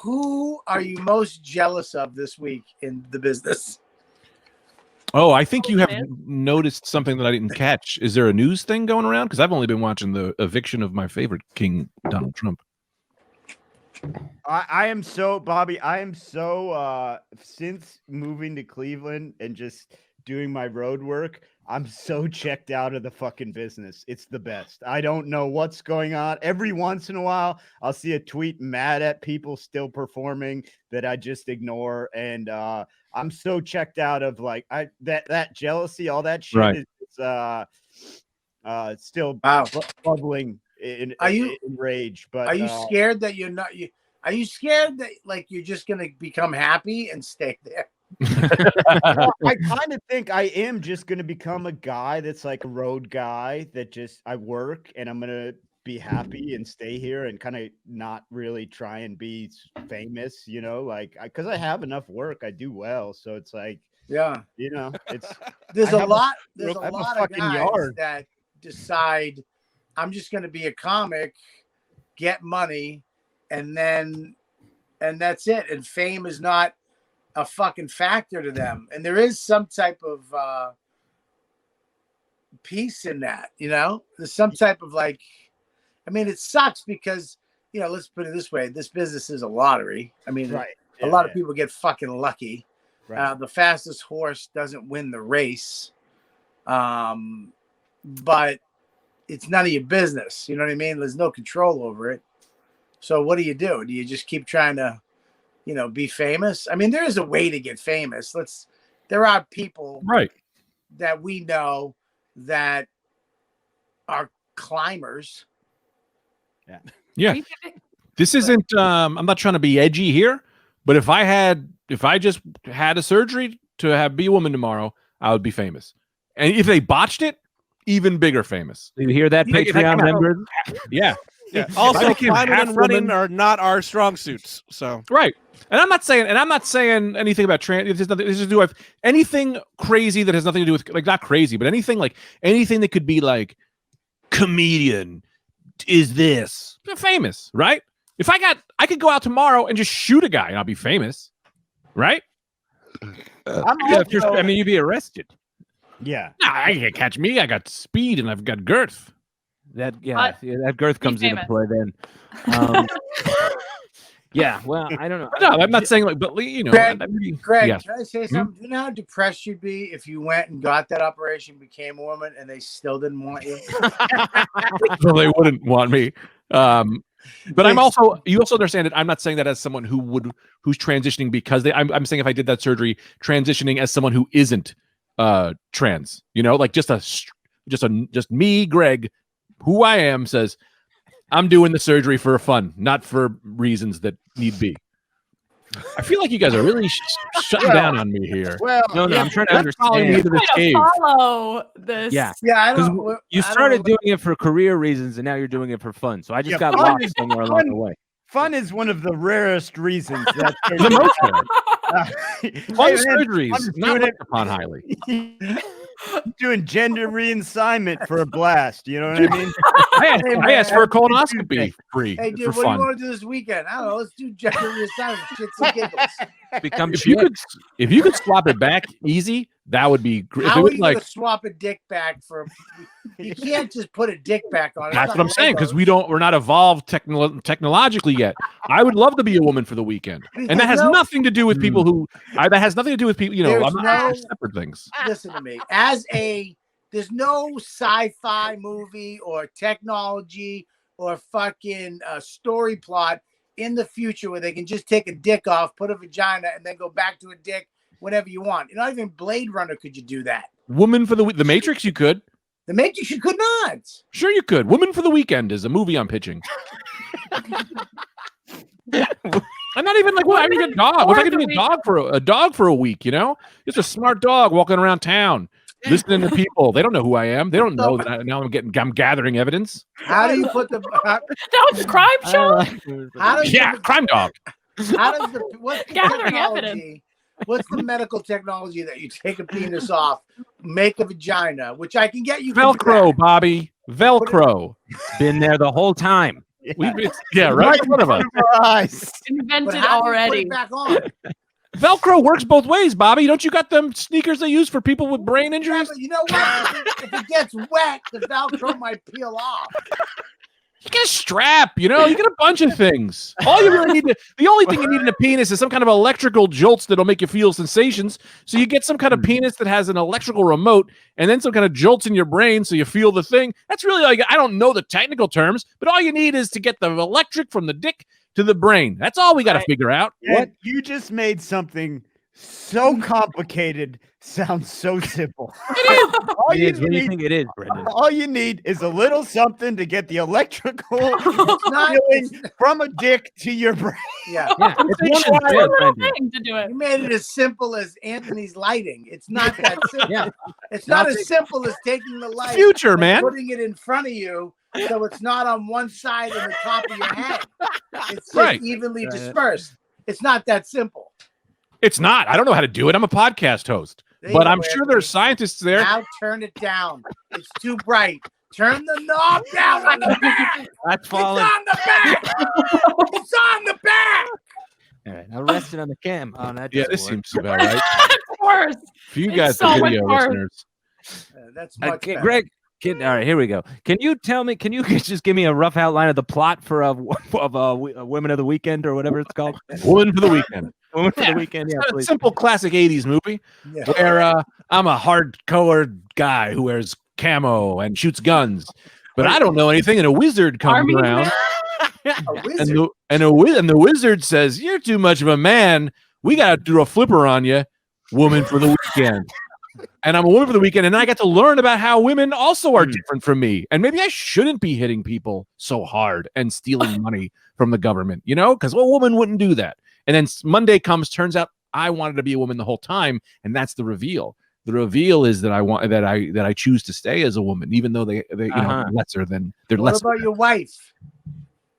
Who are you most jealous of this week in the business? Oh, I think you have man. noticed something that I didn't catch. Is there a news thing going around? Because I've only been watching the eviction of my favorite king, Donald Trump. I am so, Bobby, I am so, since moving to Cleveland and just doing my road work, I'm so checked out of the fucking business. It's the best. I don't know what's going on. Every once in a while, I'll see a tweet mad at people still performing that I just ignore. And I'm so checked out of like that jealousy, all that shit Right. is still Wow. bubbling in rage. But Are you scared that you're not? Are you scared that like you're just gonna become happy and stay there? Well, I kind of think I am just going to become a guy that's like a road guy that just I work and I'm going to be happy and stay here and kind of not really try and be famous, you know, like because I have enough work, I do well, so it's like, Yeah, you know, it's there's I a have lot. There's I a have a lot of fucking guys yard. that decide I'm just going to be a comic, get money, and that's it. And fame is not a fucking factor to them. And there is some type of peace in that, you know. There's some type of like, I mean, it sucks because, you know, let's put it this way: this business is a lottery. I mean, Right. a lot of people get fucking lucky. Right. The fastest horse doesn't win the race, but it's none of your business. You know what I mean? There's no control over it. So what do? Do you just keep trying to, you know, be famous? I mean, there is a way to get famous. There are people Right. that we know that are climbers. Yeah. This isn't I'm not trying to be edgy here, but if I just had a surgery to be a woman tomorrow, I would be famous. And if they botched it, even bigger famous. You hear that, Like, if I Patreon came out- members? Yeah. Yeah. If Also, I became climbing half and running woman- are not our strong suits. So Right. And I'm not saying anything about trans. This has to do with anything crazy that has nothing to do with, like, not crazy, but anything that could be like comedian is this famous, right? If I could go out tomorrow and just shoot a guy and I'll be famous, right? I mean, you'd be arrested. Yeah. Nah, you can't catch me. I got speed and I've got girth. That But that girth comes into famous. play then. Yeah, well, I don't know. No, I'm not saying like, but you know, Greg, Greg, yes. can I say something? Do you know how depressed you'd be if you went and got that operation, became a woman, and they still didn't want you? So they wouldn't want me. But you also understand that I'm not saying that as someone who's transitioning because I'm saying if I did that surgery, transitioning as someone who isn't trans, you know, like just me, Greg, who I am, says I'm doing the surgery for fun, not for reasons that need be. I feel like you guys are really shutting down on me here. Well, No, yeah, I'm trying to That's calling me understand. to this Way to cave. follow this. Yeah, Yeah, I because don't. you I don't started know. doing it for career reasons, and now you're doing it for fun. So I just Yeah, got fun lost is- somewhere along fun- the way. Fun is one of the rarest reasons that The most fun Hey, man, surgeries, I'm not doing looked upon highly. doing gender reassignment for a blast. You know what I mean? I asked for a Tuesday. colonoscopy free Hey, for dude, what do fun. you want to do this weekend? I don't know. Let's do gender reassignment, shits and giggles. Become If you could swap it back easy, that would be great. If How it are was you like, going to swap a dick back for? You can't just put a dick back on. It's that's not what I'm saying, because Legos. we're not evolved technologically yet. I would love to be a woman for the weekend, and that has nothing to do with people who. That has nothing to do with people. You know, There's I'm not no- separate things. Listen to me. There's no sci-fi movie or technology or fucking story plot in the future where they can just take a dick off, put a vagina, and then go back to a dick whenever you want. Not even Blade Runner could you do that. Woman for the Matrix, you could. The Matrix, you could not. Sure, you could. Woman for the Weekend is a movie I'm pitching. I'm not even like, well, I mean, a dog. What if I could be a dog for a week? You know, just a smart dog walking around town, listening to people. They don't know who I am. They don't know that now I'm gathering evidence. How do you put the? No, it's crime show. How does Yeah, crime dog. How does the what's the Gathering technology? What's the medical technology that you take a penis off, make a vagina, which I can get you Velcro, Bobby. Velcro. Been there the whole time. Yeah, right in front of us. Invented Put already. it back on. Velcro works both ways, Bobby. Don't you got them sneakers they use for people with brain Yeah, injuries? but you know what? If it gets wet, the Velcro might peel off. You get a strap, you know, you get a bunch of things. All you really need the only thing you need in a penis is some kind of electrical jolts that'll make you feel sensations. So you get some kind of penis that has an electrical remote and then some kind of jolts in your brain so you feel the thing. That's really like, I don't know the technical terms, but all you need is to get the electric from the dick to the brain. That's all we got to figure out. What you just made something so complicated sounds so simple. It is. What do you think it is, Brendan? All you need is a little something to get the electrical not- feeling from a dick to your brain. Yeah. It's one One little Brendan. thing to do it. You made it as simple as Anthony's lighting. It's not that simple. Yeah. It's not as simple as taking the light, Future, and man. putting it in front of you, so it's not on one side and the top of your head. It's just Right. evenly dispersed. It's not that simple. It's not. I don't know how to do it. I'm a podcast host. There you But go, I'm sure Anthony. there's scientists there. Now turn it down. It's too bright. Turn the knob down on the back. That's It's falling. on the back. It's on the back. All right, I'll rest it on the cam. Oh, that Yeah, doesn't this work. seems about right. It's worse. For you It's guys, so the much video worse. listeners. That's much Okay, better. Greg. All right, here we go. Can you tell me? Can you just give me a rough outline of the plot for a Women of the Weekend or whatever it's called? Woman for the Weekend. Women for the Weekend. Yeah, It's a please. simple classic 80s movie Yeah. where I'm a hardcore guy who wears camo and shoots guns. But I don't know anything, and a wizard comes Army around, A wizard. and the wizard says, "You're too much of a man. We got to do a flipper on you, woman for the weekend." And I'm a woman for the weekend, and I got to learn about how women also are different from me, and maybe I shouldn't be hitting people so hard and stealing money from the government, because a woman wouldn't do that. And then Monday comes, turns out I wanted to be a woman the whole time, and that's the reveal. The reveal is that I choose to stay as a woman, even though they're lesser than they're What less. about your wife?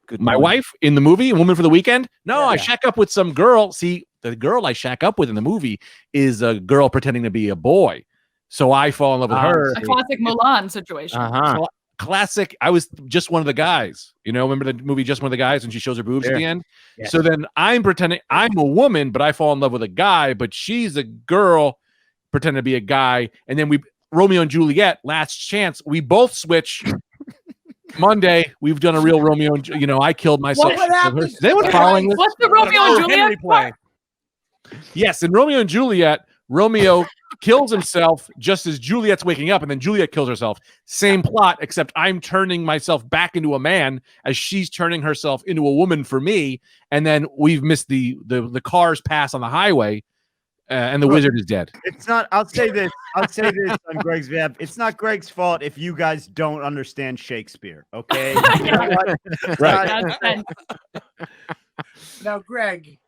Good My point. wife in the movie, Woman for the Weekend? No, Yeah. I shack up with some girl. See, the girl I shack up with in the movie is a girl pretending to be a boy. So I fall in love with her. A classic Mulan situation. Uh-huh. Classic. I was just one of the guys. Remember the movie Just One of the Guys and she shows her boobs at Sure. the end? Yes. So then I'm pretending I'm a woman, but I fall in love with a guy, but she's a girl pretending to be a guy. And then Romeo and Juliet, last chance, we both switch. Monday, we've done a real Romeo and I killed myself. What happens? Is anyone following this? What's the Romeo and Juliet part? Yes, in Romeo and Juliet, Romeo kills himself just as Juliet's waking up, and then Juliet kills herself. Same plot, except I'm turning myself back into a man as she's turning herself into a woman for me, and then we've missed the cars pass on the highway, and the wizard is dead. It's not. I'll say this on Greg's behalf. It's not Greg's fault if you guys don't understand Shakespeare. Okay. You know what? It's Right. not- That's fine. Now, Greg,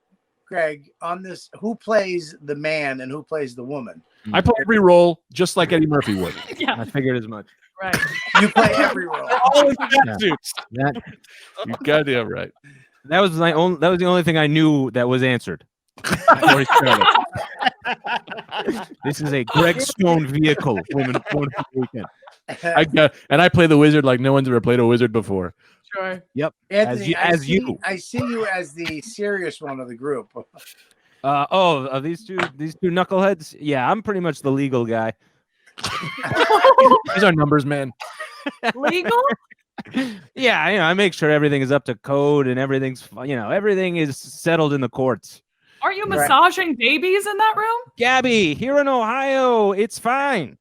on this, who plays the man and who plays the woman? I play every role just like Eddie Murphy would. Yeah, I figured as much. right. You play every role. All in suits. That You goddamn right. that was my own. That was the only thing I knew that was answered. Before he started. This is a Greg Stone vehicle. Women for the Weekend. I play the wizard like no one's ever played a wizard before. Sure. Yep. Anthony, you. I see you as the serious one of the group. Are these two knuckleheads? Yeah, I'm pretty much the legal guy. These are numbers, man. Legal? Yeah, I make sure everything is up to code and everything is settled in the courts. Aren't you Right. massaging babies in that room? Gabby, here in Ohio, it's fine.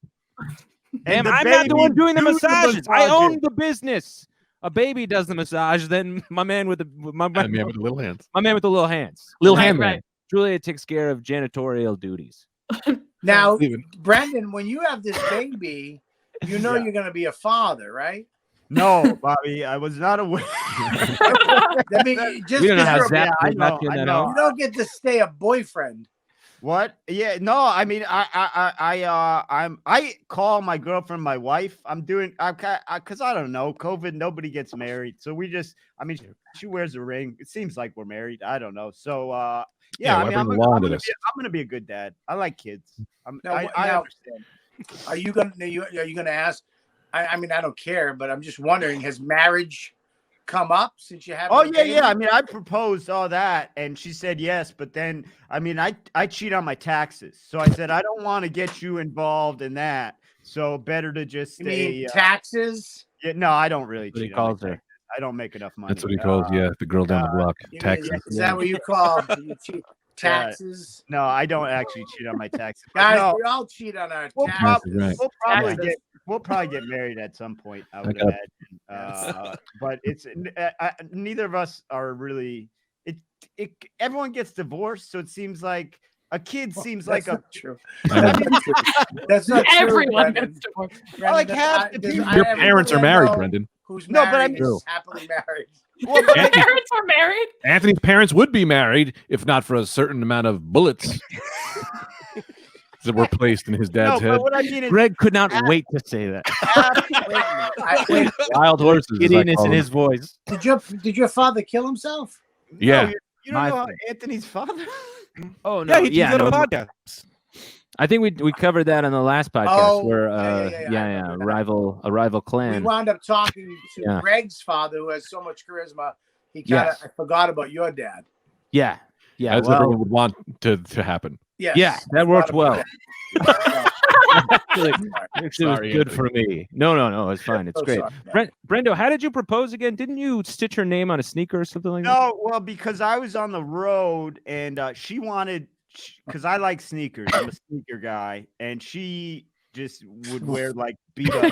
And I'm the not the one babies doing the do massages. I own massages. the business. A baby does the massage, then my man with the Man with the little hands. my man with the little hands. Little Right, hand right. man. Julia takes care of janitorial duties. Now, Even- Brendan, when you have this baby, you know Yeah. you're going to be a father, right? No, Bobby, I was not aware. I mean, just We don't know how because Zach I was not know, getting I that know. out. you don't get to stay a boyfriend. What? Yeah, no. I mean, I call my girlfriend my wife. Because I don't know. COVID, nobody gets married, so we just. I mean, she wears a ring. It seems like we're married. I don't know. So, Yeah, I why mean, bring the law into gonna this? I'm gonna be a good dad. I like kids. I Now, understand. Are you gonna ask? I mean, I don't care, but I'm just wondering: has marriage come up since you have? Oh a yeah, baby? yeah. I mean, I proposed all that, and she said yes. But then, I mean, I cheat on my taxes, so I said I don't want to get you involved in that. So better to just You stay. mean taxes? Yeah, no, I don't really What he cheat on my calls her. taxes. I don't make enough money. That's what he calls, the girl down the block. You mean- Texas. Is that what you call you cheat? Taxes? No, I don't actually cheat on my taxes. But Guys, no, we all cheat on our we'll, taxes. prob- right. Taxes. we'll probably get married at some point. I would got- imagine. But it's neither of us are really. It everyone gets divorced, so it seems like a kid seems That's like a. not true. That's not true. Everyone Brendan. gets divorced. Brendan, like that's- half the there's- people- I- Your everybody parents are I married, know Brendan. Who's No, married but I mean- is happily married. Well, but Your parents are married? Anthony's parents would be married if not for a certain amount of bullets. that were placed in his dad's no, head. but what I mean is, Greg could not wait to say that. Wait, Wild horses. as I Giddiness call in them. his voice. did your father kill himself? Yeah. no, you don't My know thing. Anthony's father? Oh Yeah, he's on no, a podcast. I think we covered that on the last podcast Oh, where yeah, I remember that. a rival We clan. wound up talking to Yeah. Greg's father, who has so much charisma. He kind of Yes. forgot about your dad. Yeah. Yeah. As everyone would want to happen. Yes. Yeah, that worked well. Sorry, It was Sorry, good Anthony. for me. No, it's fine. It's So great. sorry, man. Brendo, how did you propose again? Didn't you stitch her name on a sneaker or something like that? No, well, because I was on the road and she wanted, because I like sneakers. I'm a sneaker guy, and she just would wear like beat up.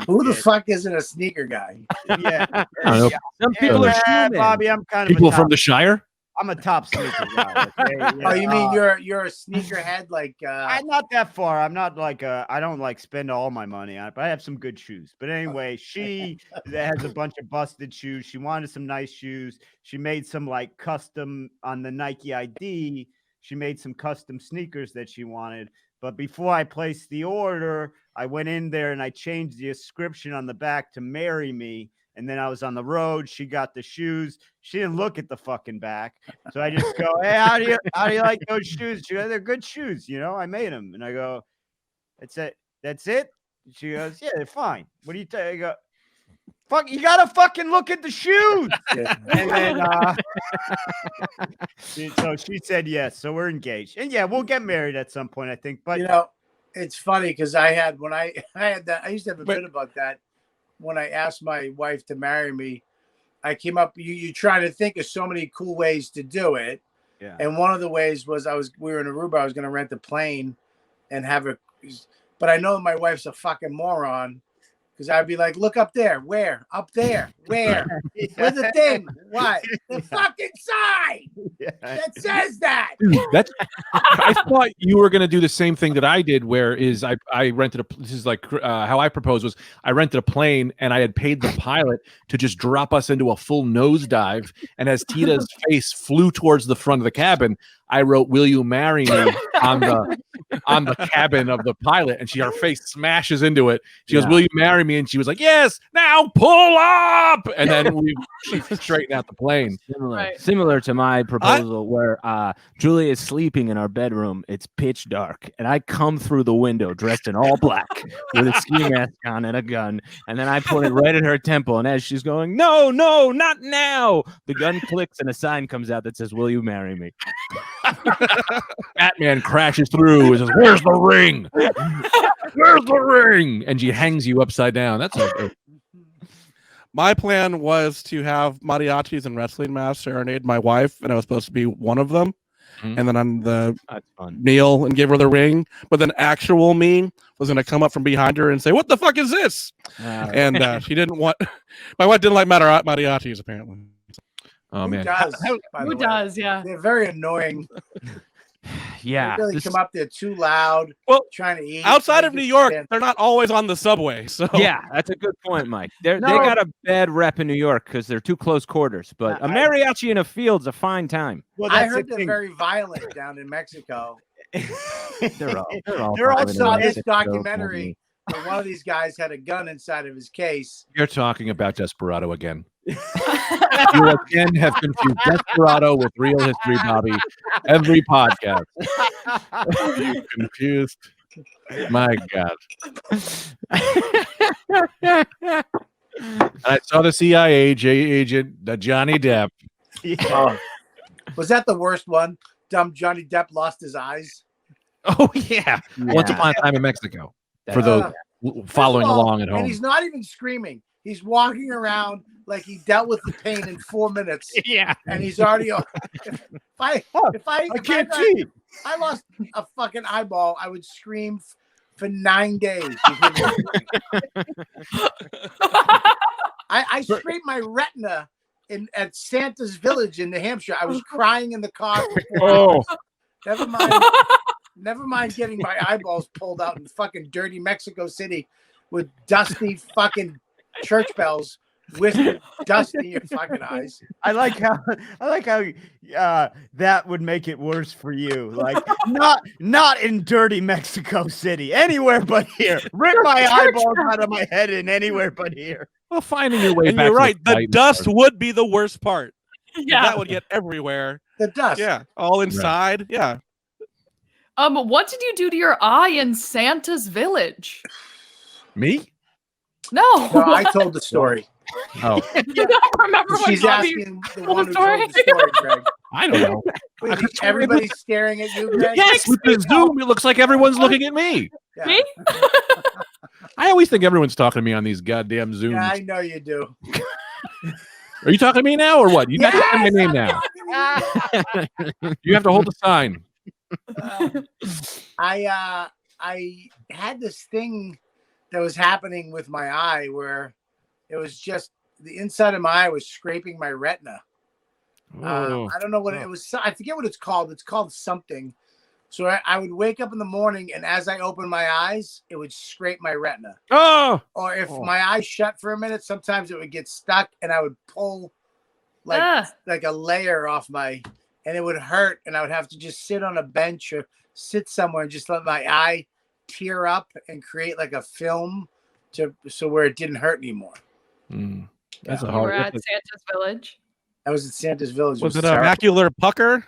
Who the fuck isn't a sneaker guy? Yeah, I don't know. Some people are yeah, shoe men. Bobby. I'm kind of People a top, from the Shire? I'm a top sneaker guy. Okay? Yeah, Oh, you mean you're a sneakerhead? Like I'm not that far. I'm not like I don't like spend all my money on it, but I have some good shoes. But anyway, she has a bunch of busted shoes. She wanted some nice shoes. She made some like custom on the Nike ID. She made some custom sneakers that she wanted. But before I placed the order, I went in there and I changed the inscription on the back to "Marry Me." And then I was on the road. She got the shoes. She didn't look at the fucking back. So I just go, "Hey, how do you like those shoes?" She goes, "They're good shoes. You know, I made them." And I go, "That's it. That's it." She goes, "Yeah, they're fine. What do you think?" I go, "Fuck, you gotta fucking look at the shoes." And then so she said yes. So we're engaged. And yeah, we'll get married at some point, I think. But you know, it's funny because I had that. I used to have a bit about that. When I asked my wife to marry me, I came up. You try to think of so many cool ways to do it, yeah. and one of the ways was we were in Aruba. I was going to rent a plane and have a, but I know my wife's a fucking moron because I'd be like, "Look up there, where? Up there, where? Where's the thing? What? The fucking sign that says that." Dude, I thought you were going to do the same thing that I did, where is I rented this is like how I proposed was I rented a plane and I had paid the pilot to just drop us into a full nosedive. And as Tita's face flew towards the front of the cabin, I wrote, "Will you marry me?" on the cabin of the pilot, and her face smashes into it. She goes, "Will you marry me?" And she was like, "Yes, now pull up." And then she straightened out the plane. Similar to my proposal, where Julie is sleeping in our bedroom. It's pitch dark, and I come through the window dressed in all black with a ski mask on and a gun, and then I point it right at her temple. And as she's going, "No, not now," the gun clicks and a sign comes out that says, "Will you marry me?" Batman crashes through and says, "Where's the ring? Where's the ring?" And she hangs you upside down. That's okay. My plan was to have mariachis and wrestling masks serenade my wife, and I was supposed to be one of them. And then on the meal and give her the ring. But then actual me was going to come up from behind her and say, "What the fuck is this?" And she didn't want. My wife didn't like mariachis, apparently. Oh Who man, does? by the Who way? does? Yeah. They're very annoying. Yeah. They really come up there too loud. Well, trying to eat. outside I of New just York, stand- they're not always on the subway. So Yeah, that's a good point, Mike. They No. got a bad rep in New York because they're too close quarters. But a mariachi in a field's a fine time. well, I that's heard the they're thing. very violent down in Mexico. They're all They're I also saw in this documentary where one of these guys had a gun inside of his case. you're talking about Desperado again. You again have confused Desperado with real history, Bobby. Every podcast. You confused. My God. I saw the CIA agent, the Johnny Depp. Was that the worst one? Dumb Johnny Depp lost his eyes. Oh yeah. Once upon a time in Mexico. For those following First of all, along at home. And he's not even screaming. He's walking around like he dealt with the pain in 4 minutes. Yeah. And he's already if I can't see. I lost a fucking eyeball, I would scream for 9 days. I scraped my retina at Santa's Village in New Hampshire. I was crying in the car. Oh. Never mind getting my eyeballs pulled out in fucking dirty Mexico City with dusty fucking church bells whisk dust in your fucking eyes. I like how that would make it worse for you. Like not in dirty Mexico City, anywhere but here. Rip my eyeballs out of my head in anywhere but here. Well, finding your way And back. you're to right. The fight dust part. would be the worst part. Yeah. That would get everywhere. The dust. Yeah. All inside. Yeah. What did you do to your eye in Santa's village? Me? No. No, I told the story. Oh, You don't remember what She's Bobby asking the told one the who told the story, Greg. I don't know. Wait, everybody's staring at you, Greg? Yes, with the Zoom, it looks like everyone's looking at me. Yeah. Me? I always think everyone's talking to me on these goddamn Zooms. Yeah, I know you do. Are you talking to me now or what? You got to say my name now. You have to hold the sign. I had this thing that was happening with my eye where it was just the inside of my eye was scraping my retina. Oh. I don't know what it was. I forget what it's called. It's called something. So I would wake up in the morning, and as I opened my eyes, it would scrape my retina. Oh. Or if my eyes shut for a minute, sometimes it would get stuck, and I would pull like a layer off and it would hurt, and I would have to just sit on a bench or sit somewhere and just let my eye tear up and create like a film so where it didn't hurt anymore. That's a You hard. were at Santa's village. I was at Santa's village. Was it a terrible. macular pucker?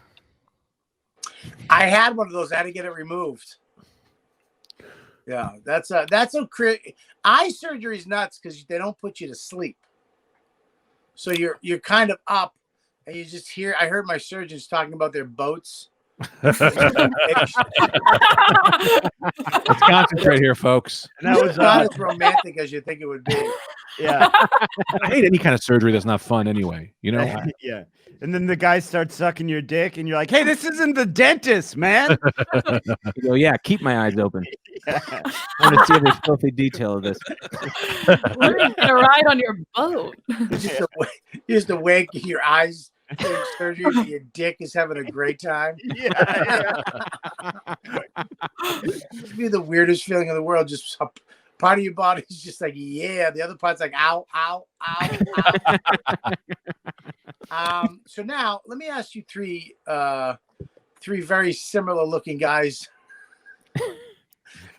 I had one of those. I had to get it removed. Yeah, that's eye surgery is nuts because they don't put you to sleep. So you're kind of up, and you just hear. I heard my surgeons talking about their boats. Let's concentrate here, folks. And that was not as romantic as you think it would be. Yeah. I hate any kind of surgery that's not fun anyway. You know? Yeah. And then the guy starts sucking your dick, and you're like, "Hey, this isn't the dentist, man." You go, yeah, keep my eyes open. Yeah. I want to see every filthy detail of this. We're gonna get a ride on your boat. You just awake, your eyes doing surgery, but your dick is having a great time. Yeah. It'd be the weirdest feeling in the world. Just part of your body is just like, yeah. The other part's like, ow, ow, ow, ow. So now let me ask you three very similar looking guys.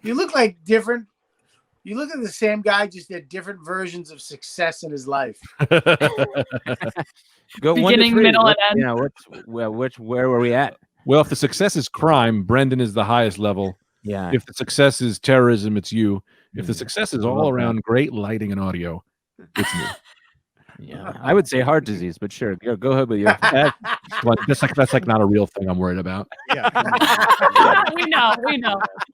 You look like different. You look like the same guy, just had different versions of success in his life. Go Beginning, 1 to 3. middle, and end. Yeah, where were we at? Well, if the success is crime, Brendan is the highest level. Yeah. If the success is terrorism, it's you. If the success is all around great lighting and audio, it's me. Yeah, I would say heart disease, but sure, go ahead with your. That's like not a real thing I'm worried about. Yeah. We know.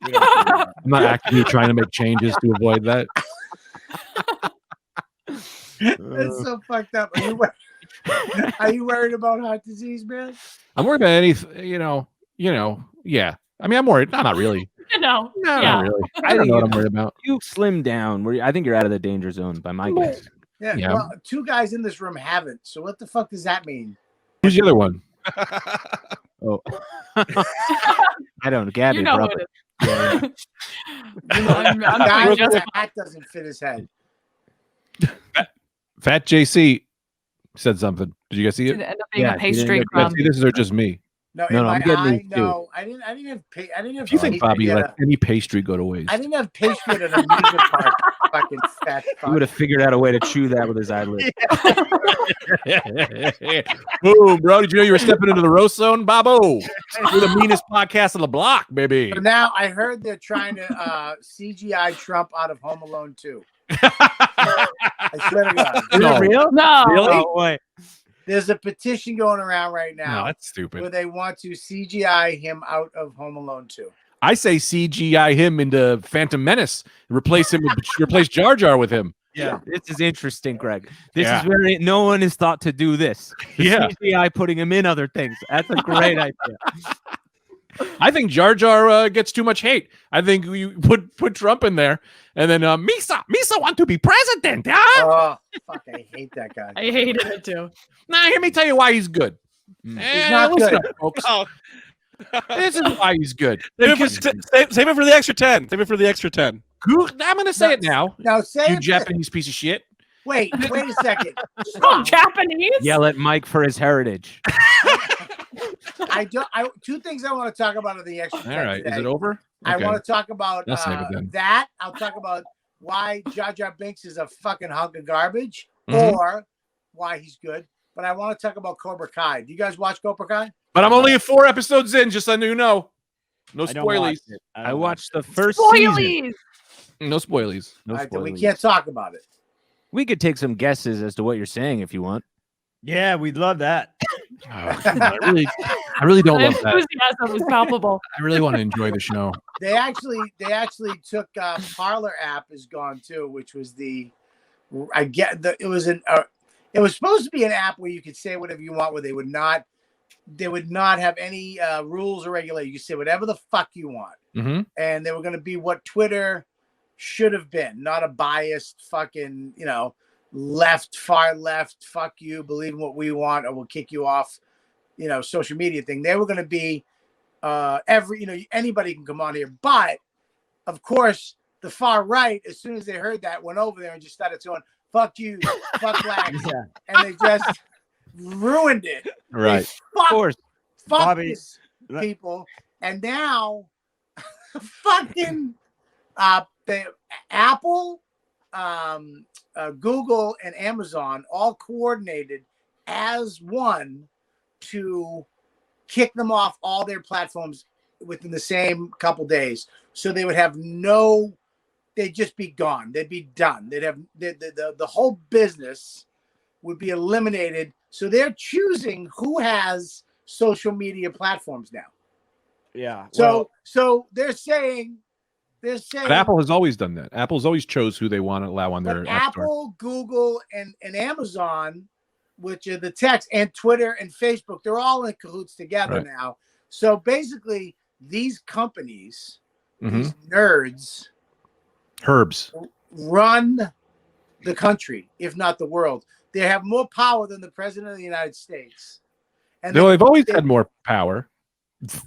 I'm not actively trying to make changes to avoid that. That's so fucked up. Are you worried about heart disease, man? I'm worried about anything, yeah. I mean, I'm worried. No, not really. No, No, yeah. not really. I don't know what I'm worried about. You slim down. I think you're out of the danger zone by my guess. Yeah. Yeah. Well, 2 guys in this room haven't. So what the fuck does that mean? Who's the other one? Oh, I don't know. Gabby, You know who probably. it is. I'm Guy pretty with just the hat doesn't fit his head. Fat JC said something. Did you guys see gonna it? end up being Yeah, a pastry Did crumb. see this is or just me? No, No, in no, my I'm getting eye, these too. no. I didn't have If you think pastry Bobby at let any pastry go to waste, I didn't have pastry at an amusement park. Fucking fat He fuck. would have figured out a way to chew that with his eyelid. boom, bro! Did you know you were stepping into the roast zone, Bobo? You're the meanest podcast on the block, baby. But now I heard they're trying to CGI Trump out of Home Alone 2. I swear to God. Is it real? No. Really? Oh, wait. There's a petition going around right No, now that's stupid. where they want to CGI him out of Home Alone 2. I say CGI him into Phantom Menace. Replace Jar Jar with him. Yeah, this is interesting, Greg. This Yeah. is very. No one has thought to do this. The Yeah. CGI putting him in other things. That's a great idea. I think Jar Jar gets too much hate. I think you put Trump in there, and then Misa want to be president. Huh? Oh, fuck, I hate that guy. I hated it too. Nah, let me tell you why he's good. He's not listen good. up, folks. Oh. This is why he's good. Save it for the extra 10. Save it for the extra 10. I'm going to say it now. Now say You it. Japanese piece of shit. Wait a second. Oh, Stop. Japanese? Yell at Mike for his heritage. Two things I want to talk about in the extra. All right. Today. Is it over? I Okay. want to talk about I'll save it then. that. I'll talk about why Jar Jar Binks is a fucking hunk of garbage, Mhm. or why he's good. But I want to talk about Cobra Kai. Do you guys watch Cobra Kai? But I'm only 4 episodes in, just so you know. No I don't watch spoilies. it. I watched the first season. Spoilies! No spoilies. No All right, then we spoilers. can't talk about it. We could take some guesses as to what you're saying if you want. Yeah, we'd love that. Oh, I really don't The love that. enthusiasm was palpable. I really want to enjoy the show. They actually took Parlor app is gone too, which was it was supposed to be an app where you could say whatever you want, where they would not have any rules or regulations. You could say whatever the fuck you want, Mm-hmm. and they were going to be what Twitter should have been, not a biased fucking far left, fuck you, believe in what we want, or we'll kick you off, social media thing. They were going to be anybody can come on here, but of course the far right, as soon as they heard that, went over there and just started going, fuck you, fuck blacks, and they just ruined it. Right. Fuck, Of course. fuck Bobby, this people, and now fucking the Apple, Google, and Amazon all coordinated as one to kick them off all their platforms within the same couple days. So they would have they'd just be gone. They'd be done. They'd have the whole business would be eliminated. So they're choosing who has social media platforms now. Yeah. So they're saying But Apple has always done that. Apple's always chose who they want to allow on their but App Store. Apple, Google, and Amazon, which are the techs, and Twitter and Facebook, they're all in cahoots together Right. now. So basically, these companies, Mhm. these nerds, Herbs. run the country, if not the world. They have more power than the president of the United States. And No, they've always they- had more power.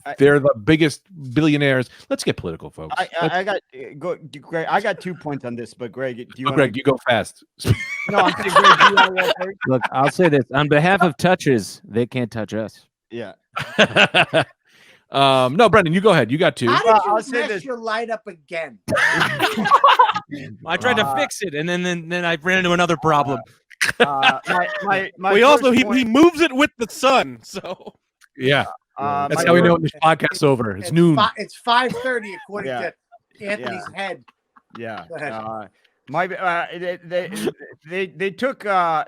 I- They're the biggest billionaires. Let's get political, folks. I got Greg. I got 2 points on this, but Greg, do you? Oh, Greg, you go fast. No, I'm saying, Greg, do you want to go first? Look, I'll say this on behalf of touches, they can't touch us. Yeah. No, Brendan, you go ahead. You got 2. How did Well, you I'll say mess this. your light up again? I tried to fix it, and then I ran into another problem. My We also first he point, moves it with the sun. So Yeah. That's my how we know first- when this podcast's over. It's noon. It's 5:30 according Yeah. to Anthony's head. Yeah. Go ahead.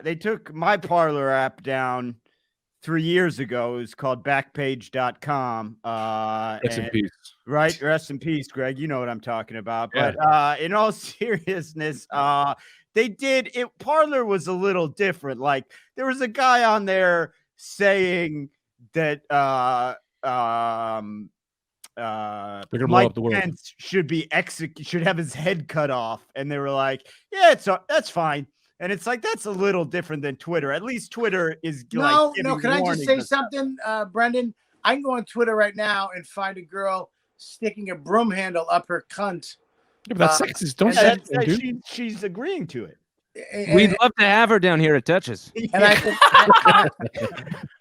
They took my Parlor app down 3 years ago. It was called Backpage.com. Rest in and- peace. Right, rest in peace, Greg. You know what I'm talking about. Yeah. But in all seriousness, they did it. Parlor was a little different. Like there was a guy on there saying that They're gonna blow Mike up the world. Pence should have his head cut off, and they were like, "Yeah, that's fine." And it's like that's a little different than Twitter. At least Twitter is No. giving Can I just warnings say and stuff. something, Brendan? I can go on Twitter right now and find a girl sticking a broom handle up her cunt. Yeah, but that's sexist. Don't and say Yeah, that, dude. she's agreeing to it. We'd love to have her down here at Touches. And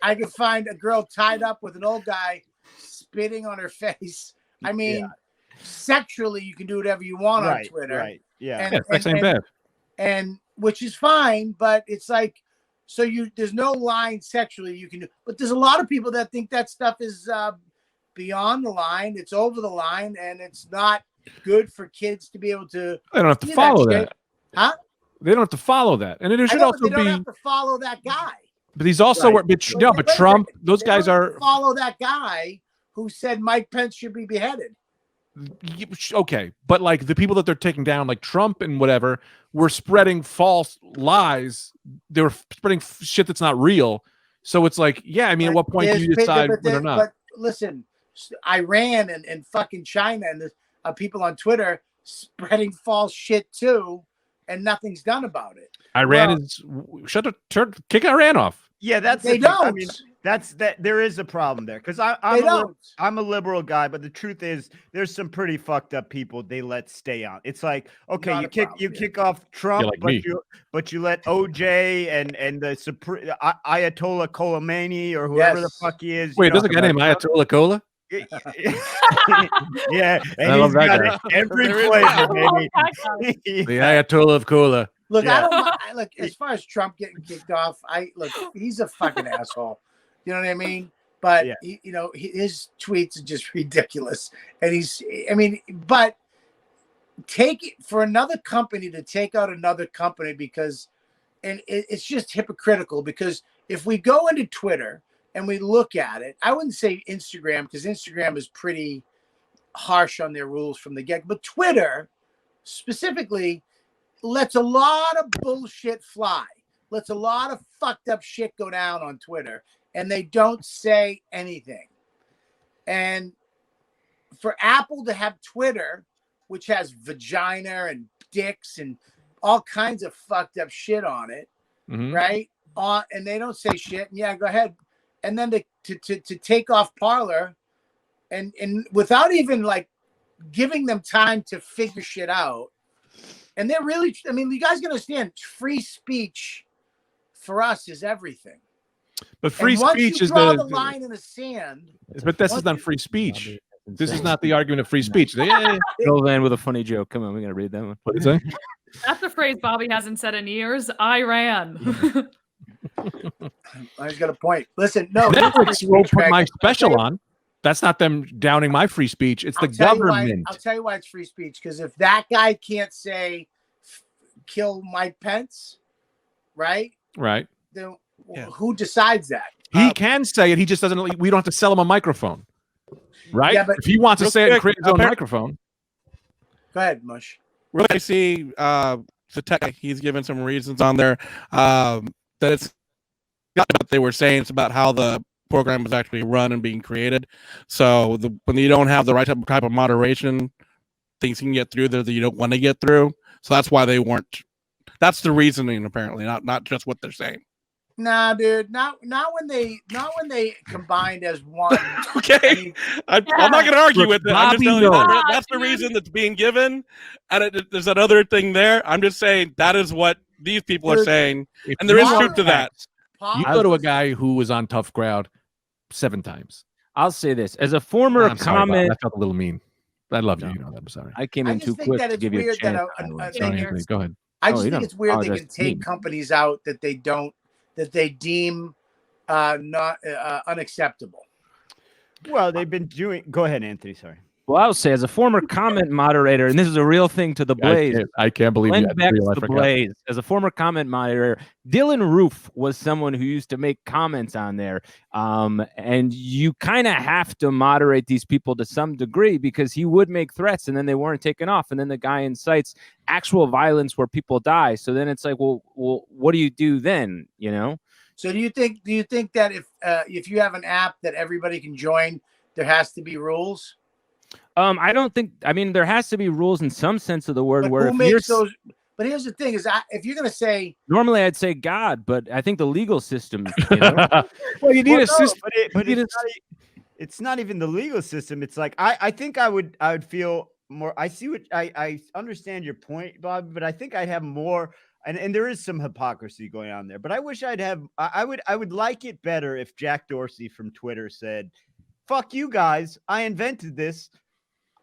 I could find a girl tied up with an old guy spitting on her face. I mean, sexually, you can do whatever you want on Twitter. Right. Yeah. Yeah, sex ain't bad. And which is fine, but it's like, so there's no line sexually you can do. But there's a lot of people that think that stuff is beyond the line. It's over the line, and it's not good for kids to be able to. They don't have to do follow shit. that. Huh? They don't have to follow that. And there I should know, also but they don't be. have to follow that guy. But he's also. Right. But Trump. Those They guys don't have are. to follow that guy who said Mike Pence should be beheaded. Okay, but like the people that they're taking down, like Trump and whatever, were spreading false lies. They were spreading shit that's not real. So it's like, yeah, I mean, at what point do you decide whether or not? But listen, Iran and fucking China and the people on Twitter spreading false shit too, and nothing's done about it. Iran is kick Iran off. Yeah, that's They the thing. I don't. mean, There is a problem there because I'm a liberal guy, but the truth is there's some pretty fucked up people they let stay on. It's like, okay, Not you a problem, kick off Trump, like me. but you let OJ and the Ayatollah Khomeini or whoever the Yes. fuck he is. Wait, you know, there's a guy named Ayatollah Cola. yeah, and I love he's that got guy. every There is flavor, that. baby. The Ayatollah of Cola. Look, Yeah. I don't mind. Look, as far as Trump getting kicked off, he's a fucking asshole. You know what I mean? But Yeah. his tweets are just ridiculous. And but take it for another company to take out another company it's just hypocritical because if we go into Twitter and we look at it, I wouldn't say Instagram because Instagram is pretty harsh on their rules from the get, but Twitter specifically lets a lot of bullshit fly, lets a lot of fucked up shit go down on Twitter, and they don't say anything. And for Apple to have Twitter, which has vagina and dicks and all kinds of fucked up shit on it, right? And they don't say shit. And yeah, go ahead. And then to take off Parler and without even like giving them time to figure shit out. And they're really, you guys can understand free speech for us is everything. But free speech is the line in the sand. But this is not free speech. This is not the argument of free speech. Go in with a funny joke. Come on, we gotta read that one. What did you say? That's a phrase Bobby hasn't said in years. I ran. I've got a point. Listen, no. Netflix will put my special on. That's not them downing my free speech. It's the government. I'll tell you why it's free speech. Because if that guy can't say kill Mike Pence, right? Right. Then who decides that? He can say it. He just doesn't. We don't have to sell him a microphone. Right? Yeah, but if he wants to say it and create his own microphone. Go ahead, Mush. Really, I see the tech. He's given some reasons on there that it's not what they were saying. It's about how the program was actually run and being created. So when you don't have the right type of moderation, things can get through there that you don't want to get through. So that's why they weren't. That's the reasoning, apparently, not just what they're saying. Nah, dude, not when they combined as one. Okay, I'm not going to argue with it. I'm just telling you that's the reason that's being given, and there's another thing there. I'm just saying that is what these people are saying, and there is truth to that. You go to a guy who was on Tough Crowd 7 times. I'll say this as a former comment. I felt a little mean. I love you. You know that. I'm sorry. I came in too quick to give you a chance. Sorry, Anthony. Go ahead. I just think it's weird they can take companies out that they deem not unacceptable. Well, they've been doing. Go ahead, Anthony. Sorry. Well, I'll say as a former comment moderator, and this is a real thing to the Blaze. I can't believe you. Back to the Blaze. As a former comment moderator, Dylan Roof was someone who used to make comments on there. And you kind of have to moderate these people to some degree because he would make threats and then they weren't taken off. And then the guy incites actual violence where people die. So then it's like, well, what do you do then? You know? So do you think that if you have an app that everybody can join, there has to be rules? I don't think. I mean, there has to be rules in some sense of the word. But where who makes those? But here's the thing: if you're going to say, normally I'd say God, but I think the legal system. You know? Well, you need a system. But it's not even the legal system. It's like I think I would feel more. I see what I understand your point, Bob, but I think I'd have more. And there is some hypocrisy going on there. But I wish I'd have. I would like it better if Jack Dorsey from Twitter said, "Fuck you guys! I invented this.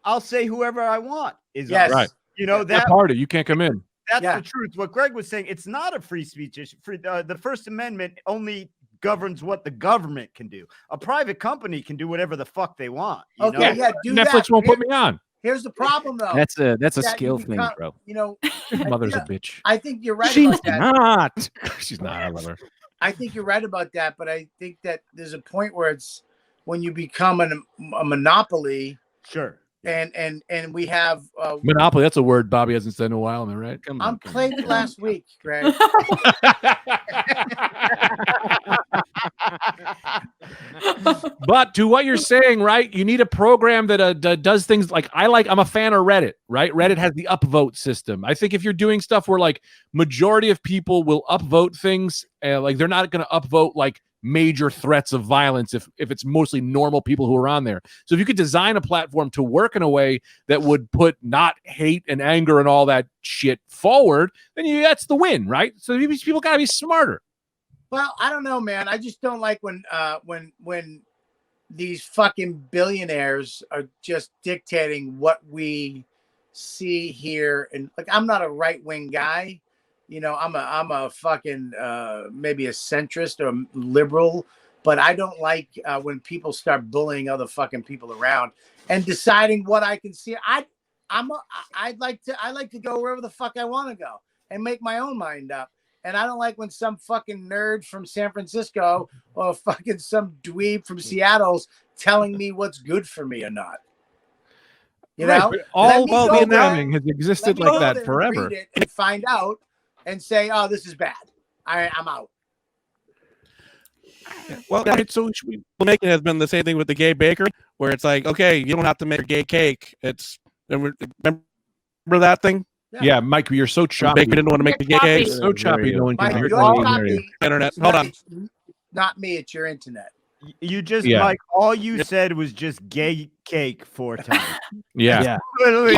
I'll say whoever I want is right. You know that party. You can't come in. That's the truth. What Greg was saying, it's not a free speech issue. The First Amendment only governs what the government can do. A private company can do whatever the fuck they want. You know? Netflix won't put me on. Here's the problem, though. That's a skill thing, bro. You know, mother's a bitch. I think you're right. She's about that. not. She's not. I love her. I think you're right about that, but I think that there's a point where it's when you become a monopoly. Sure. And we have monopoly. That's a word Bobby hasn't said in a while. Am I right? I played it last week, Greg. But to what you're saying, right? You need a program that does things like I'm a fan of Reddit, right? Reddit has the upvote system. I think if you're doing stuff where like majority of people will upvote things, like they're not going to upvote like major threats of violence if it's mostly normal people who are on there. So if you could design a platform to work in a way that would put not hate and anger and all that shit forward, then that's the win, right? So these people got to be smarter. Well, I don't know, man. I just don't like when these fucking billionaires are just dictating what we see here. And like, I'm not a right wing guy. You know, I'm a fucking maybe a centrist or a liberal, but I don't like when people start bullying other fucking people around and deciding what I can see. I like to go wherever the fuck I want to go and make my own mind up. And I don't like when some fucking nerd from San Francisco or fucking some dweeb from Seattle's telling me what's good for me or not. You know, all programming has existed like that forever. Read it and find out and say, "Oh, this is bad. I'm out." Well, so making has been the same thing with the gay bakery, where it's like, okay, you don't have to make a gay cake. Remember that thing? Yeah, Mike, you're so choppy. Baker didn't want to make the gay cake. So choppy. No one can hear you. Internet. Hold on. It's not me. It's your internet. You just, Mike, all you said was just gay cake 4 times. Yeah. Literally.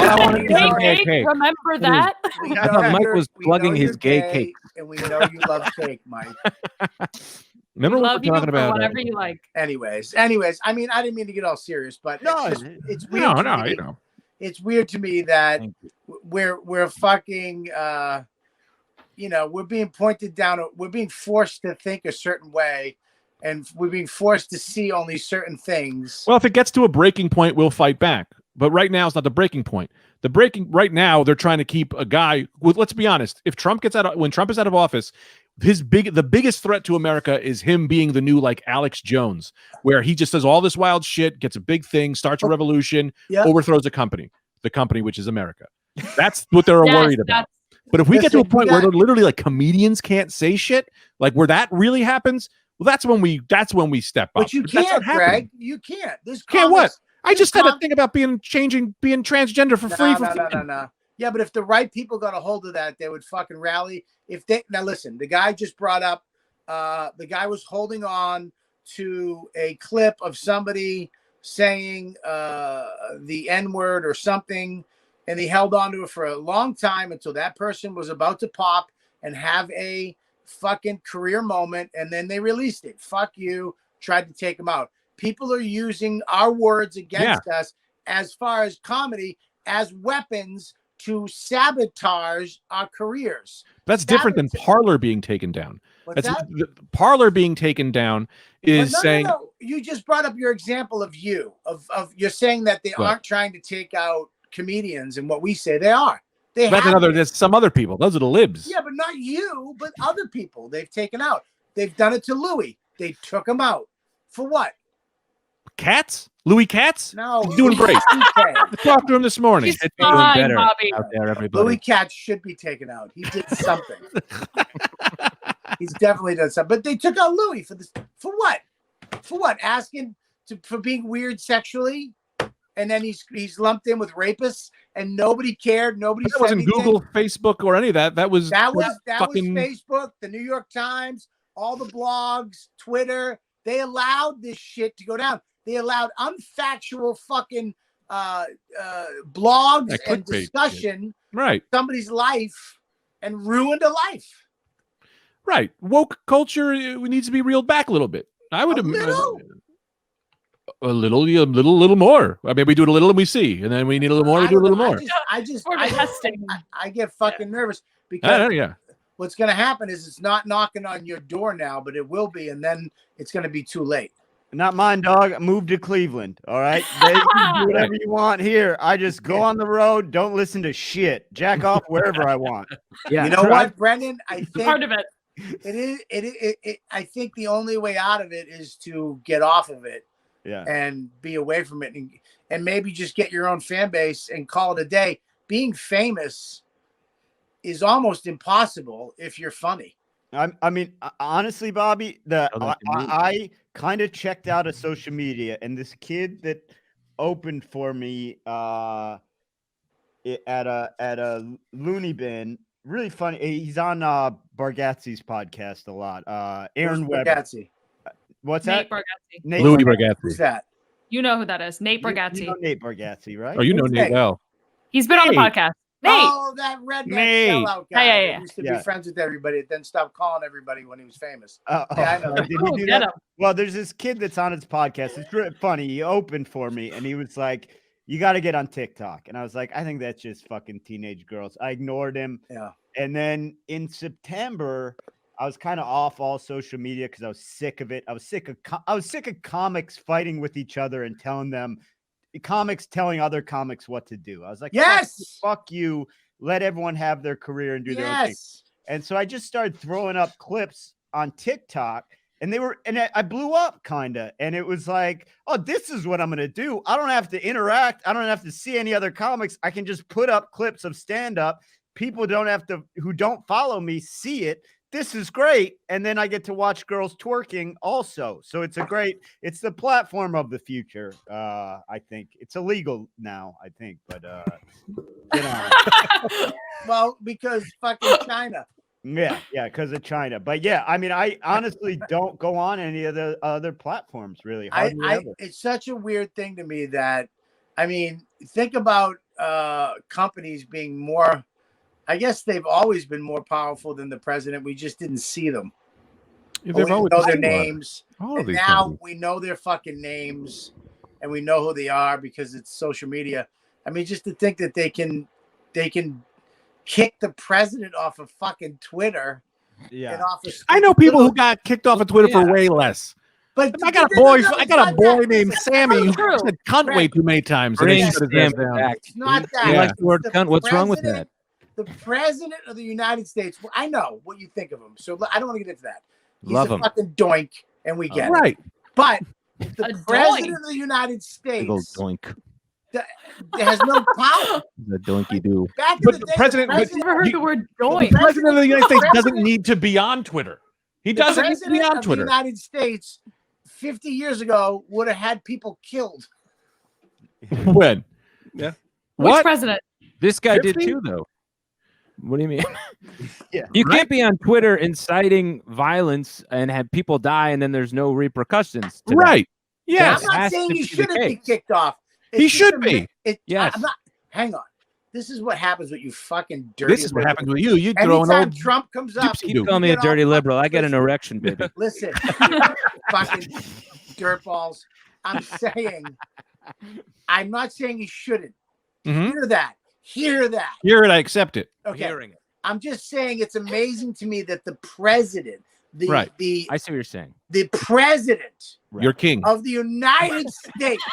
Gay cake. Remember that? I thought Mike was plugging his gay cake. And we know you love cake, Mike. Remember what we're talking about? Whatever you like. Anyways, I mean, I didn't mean to get all serious, but it's weird. You know. It's weird to me that we're fucking, we're being pointed down. We're being forced to think a certain way, and we're being forced to see only certain things. Well, if it gets to a breaking point, we'll fight back. But right now, it's not the breaking point. Right now, they're trying to keep a guy. Well, let's be honest. If when Trump is out of office, the biggest threat to America is him being the new like Alex Jones, where he just does all this wild shit, gets a big thing, starts a revolution, overthrows the company which is America. That's what they're worried about. But if we get to a point where they're literally like comedians can't say shit, like where that really happens, well, that's when we step up. But you can't, Greg. You can't. Can't what? I just said a thing about being transgender for free. No. Yeah, but if the right people got a hold of that, they would fucking rally. Now listen, the guy just brought up, the guy was holding on to a clip of somebody saying the N-word or something, and he held on to it for a long time until that person was about to pop and have a fucking career moment, and then they released it. Fuck you, tried to take him out. People are using our words against us as far as comedy as weapons to sabotage our careers. That's different than Parler being taken down. Parler being taken down is saying. No. You just brought up your example of you're saying that they aren't trying to take out comedians, and what we say they are. There's some other people. Those are the libs. Yeah, but not you, but other people they've taken out. They've done it to Louis. They took him out. For what? Katz? Louis Katz? No. He's doing great. I talked to him this morning. He's fine, doing better Bobby. Out there, everybody. Louis Katz should be taken out. He did something. He's definitely done something. But they took out Louis for this. For what? For what? Asking for being weird sexually? And then he's lumped in with rapists, and nobody cared. Nobody. That wasn't Google, Facebook, or any of that. That was fucking Facebook, the New York Times, all the blogs, Twitter. They allowed this shit to go down. They allowed unfactual fucking blogs and discussion, somebody's life, and ruined a life. Right, woke culture needs to be reeled back a little bit. I would a little more. I mean, we do it a little and we see, and then we need a little more. We do a little more. I get fucking nervous because what's going to happen is it's not knocking on your door now, but it will be, and then it's going to be too late. Not mine, dog. Move to Cleveland. All right. They can do whatever you want here. I just go on the road. Don't listen to shit. Jack off wherever I want. Yeah. You know what, Brendan? I think part of it. I think the only way out of it is to get off of it. Yeah. And be away from it, and maybe just get your own fan base and call it a day. Being famous is almost impossible if you're funny. I mean, honestly, Bobby, I kind of checked out of social media, and this kid that opened for me at a loony bin, really funny. He's on Bargatze's podcast a lot. Aaron Weber. What's Nate that? Bargatze. Nate Louis Bargatze. Bargatze. Who's that? You know who that is. Nate You Bargatze. know Nate Bargatze, right? Oh, you know Who's Nate Nate? well. He's been on the Nate. podcast. Nate. Oh, that redneck Nate. sellout guy. Yeah. That used to Yeah. be friends with everybody, then stopped calling everybody when he was famous. Oh, Yeah, I know. did he Oh, do get that? him. Well, there's this kid that's on his podcast. It's really funny. He opened for me and he was like, "You got to get on TikTok." And I was like, "I think that's just fucking teenage girls." I ignored him. Yeah. And then in September, I was kind of off all social media because I was sick of it. I was sick of comics fighting with each other and telling other comics what to do. I was like, Yes. fuck you. Let everyone have their career and do their own thing. Yes. And so I just started throwing up clips on TikTok, and I blew up kind of. And it was like, oh, this is what I'm going to do. I don't have to interact. I don't have to see any other comics. I can just put up clips of stand-up. People who don't follow me see it. This is great. And then I get to watch girls twerking also. So it's it's the platform of the future. I think it's illegal now, I think, but Well, because fucking China. yeah, because of China. But yeah, I mean, I honestly don't go on any of the other platforms really. Hardly ever. It's such a weird thing to me that, I mean, think about companies being more, I guess they've always been more powerful than the president. We just didn't see them. Yeah, We they've always know their been. names. All of And these now companies. we know their fucking names and we know who they are because it's social media. I mean, just to think that they can kick the president off of fucking Twitter. Yeah. And off of I know people who got kicked off of Twitter for way less. But I got a boy named Sammy who true. said cunt way too many times. and Bring he shut his ass him down. back. It's not that. You like the word The cunt? What's wrong with president- that? The president of the United States. Well, I know what you think of him, so I don't want to get into that. He's Love a him. fucking doink, and we get it. Right. But the A president doink. of the United Big old States doink. has no power. The doinky do. Back in But the the day, president- but- I've never heard the word The joint. president of the United States doesn't President- need to be on Twitter. He the doesn't need to be president on of Twitter. the United States 50 years ago would have had people killed. When? Yeah. Which What? president? This guy did 50? too, though. What do you mean? Yeah. You can't be on Twitter inciting violence and have people die, and then there's no repercussions. To that. Right. Yes. I'm not has saying to he be the shouldn't be case. kicked off. He It's should just a- be. Yes. I'm not. Hang on. This is what happens with you fucking dirty. This is what liberals. happens with you. You throw an Anytime old. Trump comes up, gypsy you dude. Call me a get all dirty fucking liberal. I get an listen, erection, baby. Listen, fucking dirtballs. I'm saying, I'm not saying he shouldn't. Mhm. Hear that. Hear that. Hear it, I accept it. Okay. Hearing it. I'm just saying it's amazing to me that the president, Right. I see what you're saying. the president You're king. of the United States,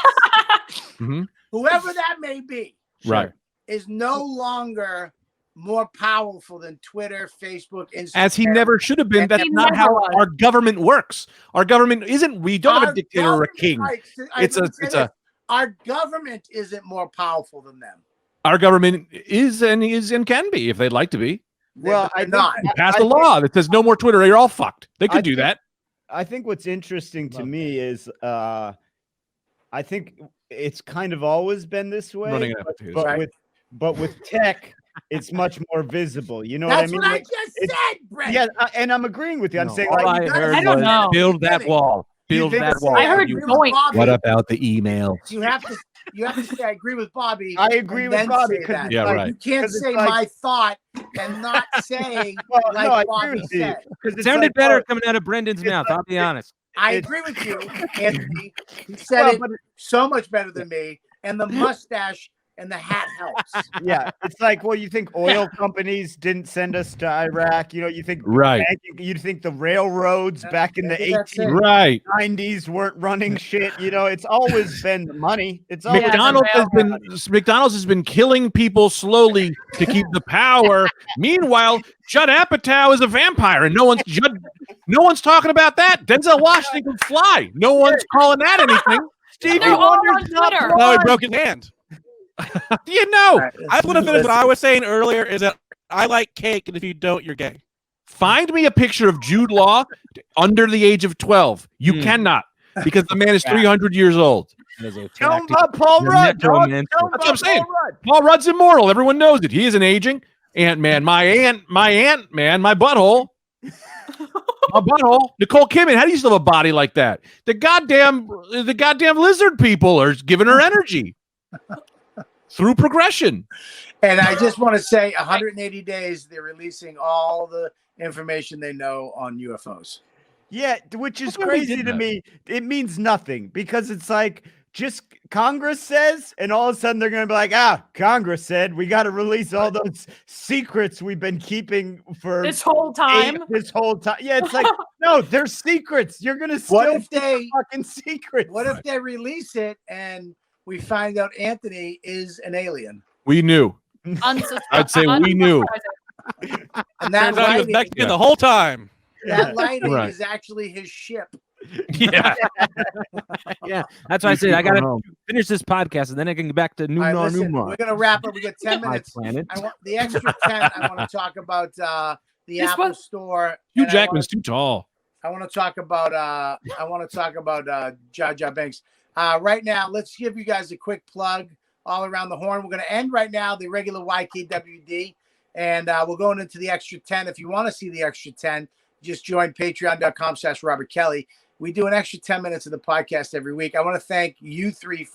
Mhm. whoever that may be, Right. is no longer more powerful than Twitter, Facebook, Instagram. As he never should have been. That's He not never how was. our government works. Our government isn't. We don't have a Our dictator or a government- king. right, so I It's a. would say It's this, a. our government isn't more powerful than them. Our government is and can be if they'd like to be. Well, They're I not. Pass a law that says no more Twitter. You're all fucked. They could I do think- that. I think what's interesting to me is I think it's kind of always been this way, Running out of potatoes. but Right. with tech, it's much more visible. You know That's what I mean? what I Like, just it's- said, Brett. yeah, and I'm agreeing with you. I'm No, saying all like I you gotta- heard I don't was know. build that wall. Build think that so? wall. I heard You- agree with joint. Bobby. What about the email? You have to say I agree with Bobby. I agree and with then Bobby say because that. Yeah, like, right. You can't 'Cause it's say like- my thought and not say well, like no, I agree Bobby with you said. because it's Sounded like, better well, coming out of Brendan's it's mouth. like- I'll be honest. I It's- agree with you, Anthony. You said well, it but so much better than me, and the mustache and the hat helps. yeah, it's like, well, you think oil companies didn't send us to Iraq? You know, you think Right. you think the railroads back in the Maybe that's it. 1890s Right. weren't running shit. You know, it's always been the money. It's always Yeah, McDonald's has been killing people slowly to keep the power. Meanwhile, Judd Apatow is a vampire, and no one's talking about that. Denzel Washington can fly. No one's calling that anything. Stevie They're all on Wonder's not Twitter. Oh, he blind. broke his hand. You know. I just want to finish what I was saying earlier is that I like cake, and if you don't, you're gay. Find me a picture of Jude Law under the age of 12. You cannot, because the man is 300 years old. Tell him about Paul You're Rudd, dog. necromancer. Tell him That's what I'm about saying. Paul Rudd. Paul Rudd's immortal. Everyone knows it. He isn't aging. Ant-Man, my butthole. A butthole. Nicole Kidman, how do you still have a body like that? The goddamn lizard people are giving her energy through progression. And I just want to say 180 days, they're releasing all the information they know on UFOs. Yeah, which is thought we crazy did to that. me. It means nothing because it's like just Congress says, and all of a sudden they're going to be like, Congress said we got to release all those secrets we've been keeping for This whole time. This whole time. Yeah, it's like, no, they're secrets. You're going to What still if they fucking secrets. What if they release it and we find out Anthony is an alien? We knew. I'd say we knew. And that Turns out he was lighting, Mexican the whole time. that lighting Right. is actually his ship. Yeah. Yeah, that's why I said I gotta finish this podcast and then I can get back to All right, Numar listen, Numar. we're gonna wrap up. We got 10 My minutes. planet. I want the extra 10. I want to talk about the This Apple was- Store. Hugh and Jackman's too tall. I want to talk about Jar Jar Binks. Right now, let's give you guys a quick plug all around the horn. We're going to end right now the regular YKWD, and we're going into the extra 10. If you want to see the extra 10, just join patreon.com/Robert Kelly. We do an extra 10 minutes of the podcast every week. I want to thank you three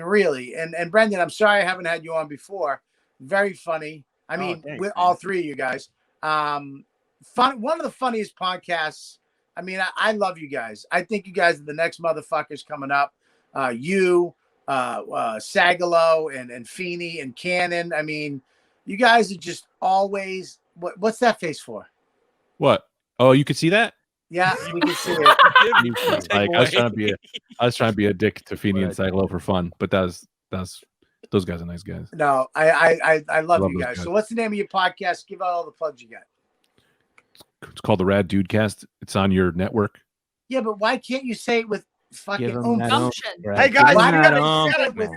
really. And Brendan, I'm sorry I haven't had you on before. Very funny. Thanks, with man. all three of you guys. One of the funniest podcasts. I love you guys. I think you guys are the next motherfuckers coming up. You, Sagalo, and Feeney and Cannon. You guys are just always. What's that face for? What? Oh, you could see that? Yeah, we can see it. Like, I was trying to be a dick to Feeney and Sagalo for fun, but those guys are nice guys. No, I love you those guys. guys. So what's the name of your podcast? Give out all the plugs you got. It's called the Rad Dudecast. It's on your network. Yeah, but why can't you say it with fucking Give 'em oomph? that Gumption. Hey guys, Why you not,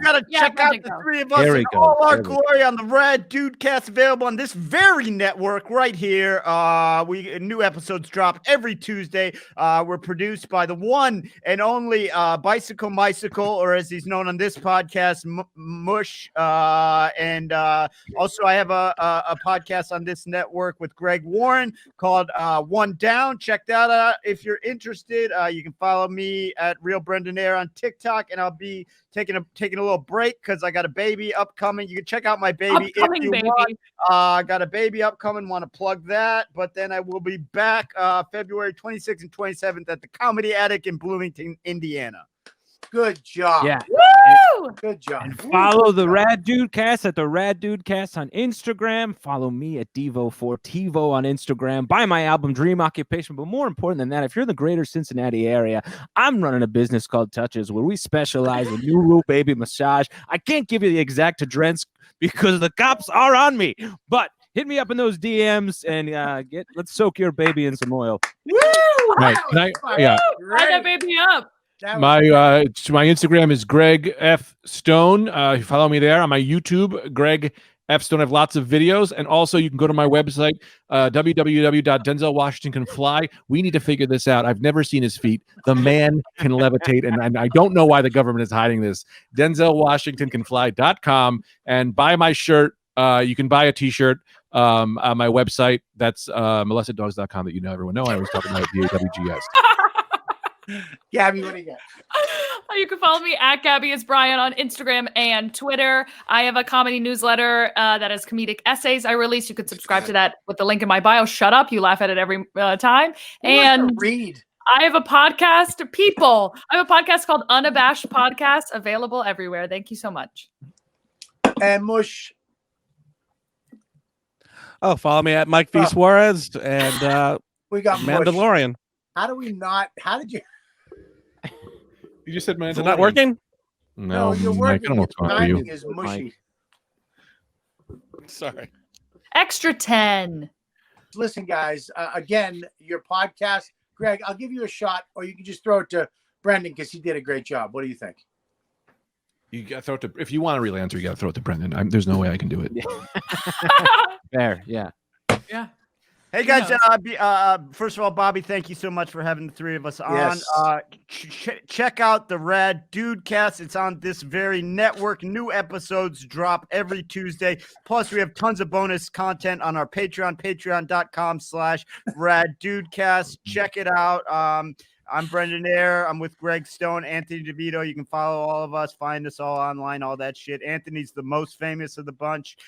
gotta Yeah, check out Brendan, the go. three of us There we in go. all our There we go. glory on the Rad Dudecast, available on this very network right here. New episodes drop every Tuesday. We're produced by the one and only Bicycle Mycicle, or as he's known on this podcast, Mush. And also I have a podcast on this network with Greg Warren called One Down. Check that out if you're interested. You can follow me at Real Brendan Eyre on TikTok, and I'll be taking a little break because I got a baby upcoming. You can check out my baby Upcoming if you baby. want. I got a baby upcoming. Want to plug that? But then I will be back February 26th and 27th at the Comedy Attic in Bloomington, Indiana. Good job. Yeah. Woo! Good job. And follow the Rad Dudecast at the Rad Dudecast on Instagram. Follow me at Devo4Tivo on Instagram. Buy my album Dream Occupation. But more important than that, if you're in the greater Cincinnati area, I'm running a business called Touches where we specialize in new root baby massage. I can't give you the exact address because the cops are on me. But hit me up in those DMs and let's soak your baby in some oil. Woo! Right. That Can I- was yeah. great. Tie that baby up. That was My great. my Instagram is Greg F Stone. You follow me there. On my YouTube, Greg F Stone. I have lots of videos, and also you can go to my website, www.denzelwashingtoncanfly. We need to figure this out. I've never seen his feet. The man can levitate, and I don't know why the government is hiding this. DenzelWashingtonCanFly.com and buy my shirt. You can buy a T-shirt on my website. That's molesteddogs.com. That everyone know. I always talk about DAWGS. Gabby, what do you got? You can follow me at Gabby is Brian on Instagram and Twitter. I have a comedy newsletter that is comedic essays I release. You could subscribe to that with the link in my bio. Shut up. You laugh at it every time. Who wants to And read. I have a podcast, people. I have a podcast called Unabashed Podcast, available everywhere. Thank you so much. And Mush. Oh, follow me at Mike V. Oh. Suarez and We got Mush. Mandalorian. How do we not? How did you? You just said, man, Is it not working? No, you're Mike, working. I don't know what's Your wrong with you. timing is mushy. Sorry. Extra 10. Listen, guys. Again, your podcast, Greg. I'll give you a shot, or you can just throw it to Brendan because he did a great job. What do you think? You got to throw it to. If you want a real answer, you got to throw it to Brendan. There's no way I can do it. Fair, yeah. Yeah. Hey Who guys, knows? first of all, Bobby, thank you so much for having the three of us on. Yes. Check out the Rad Dudecast. It's on this very network. New episodes drop every Tuesday. Plus, we have tons of bonus content on our Patreon, patreon.com/Rad Dudecast. Check it out. I'm Brendan Eyre. I'm with Greg Stone, Anthony DeVito. You can follow all of us, find us all online, all that shit. Anthony's the most famous of the bunch.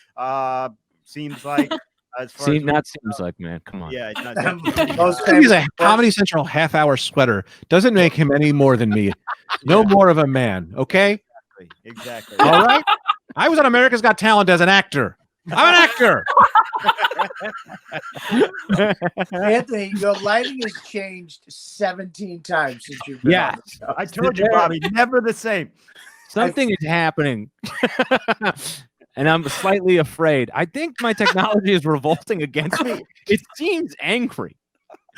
Seems like. As far as Seems like, man. Come on. yeah, no, Most He's a famous- Comedy Central half-hour sweater. Doesn't make him any more than me. No more of a man. Okay. exactly. All right. I was on America's Got Talent as an actor. I'm an actor. Anthony, your lighting has changed 17 times since you've been Yeah. on the show. I told you, Bobby, never the same. Something is happening. And I'm slightly afraid. I think my technology is revolting against me. It seems angry.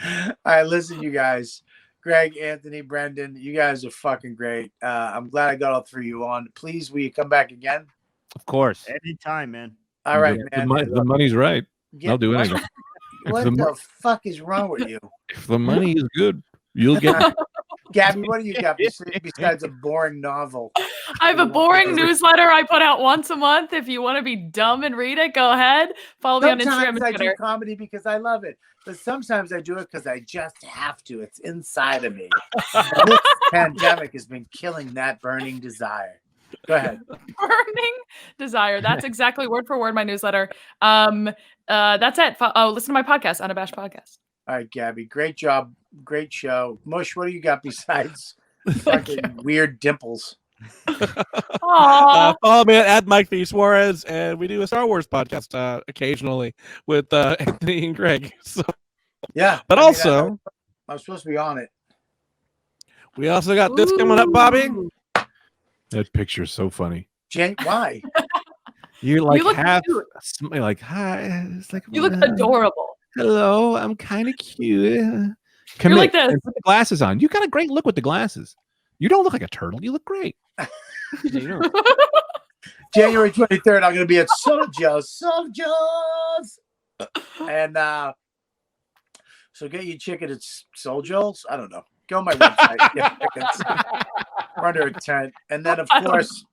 All right, listen, you guys. Greg, Anthony, Brendan, you guys are fucking great. I'm glad I got all three of you on. Please, will you come back again? Of course. Anytime, man. All right, The man. the money's right. Yeah, I'll do what- anything. What the the fuck is wrong with you? If the money is good, you'll get. Gabby, what do you got besides a boring novel? I have a boring newsletter I put out once a month. If you want to be dumb and read it, go ahead. Follow me on Instagram Sometimes and I do Twitter. comedy because I love it, but sometimes I do it because I just have to. It's inside of me. This pandemic has been killing that burning desire. Go ahead. Burning desire. That's exactly word for word my newsletter. That's it. Listen to my podcast, Unabashed Podcast. All right, Gabby. Great job. Great show. Mush, what do you got besides fucking weird dimples? Aw. Follow me at Mike V. Suarez, and we do a Star Wars podcast occasionally with Anthony and Greg. So, Yeah. but I mean, also, I'm supposed to be on it. we also got this coming up, Bobby. Ooh. That picture's so funny. Why? You're like You look half cute. like hi. It's like You look "Well, adorable. hello. I'm kind of cute. Come You're like this. and put the glasses on. You got a great look with the glasses. You don't look like a turtle. You look great. January 23rd, I'm going to be at Soldiers. And so get your chicken at Soldiers. I don't know. Go on my website. Get tickets. We're under a tent. And then, of course,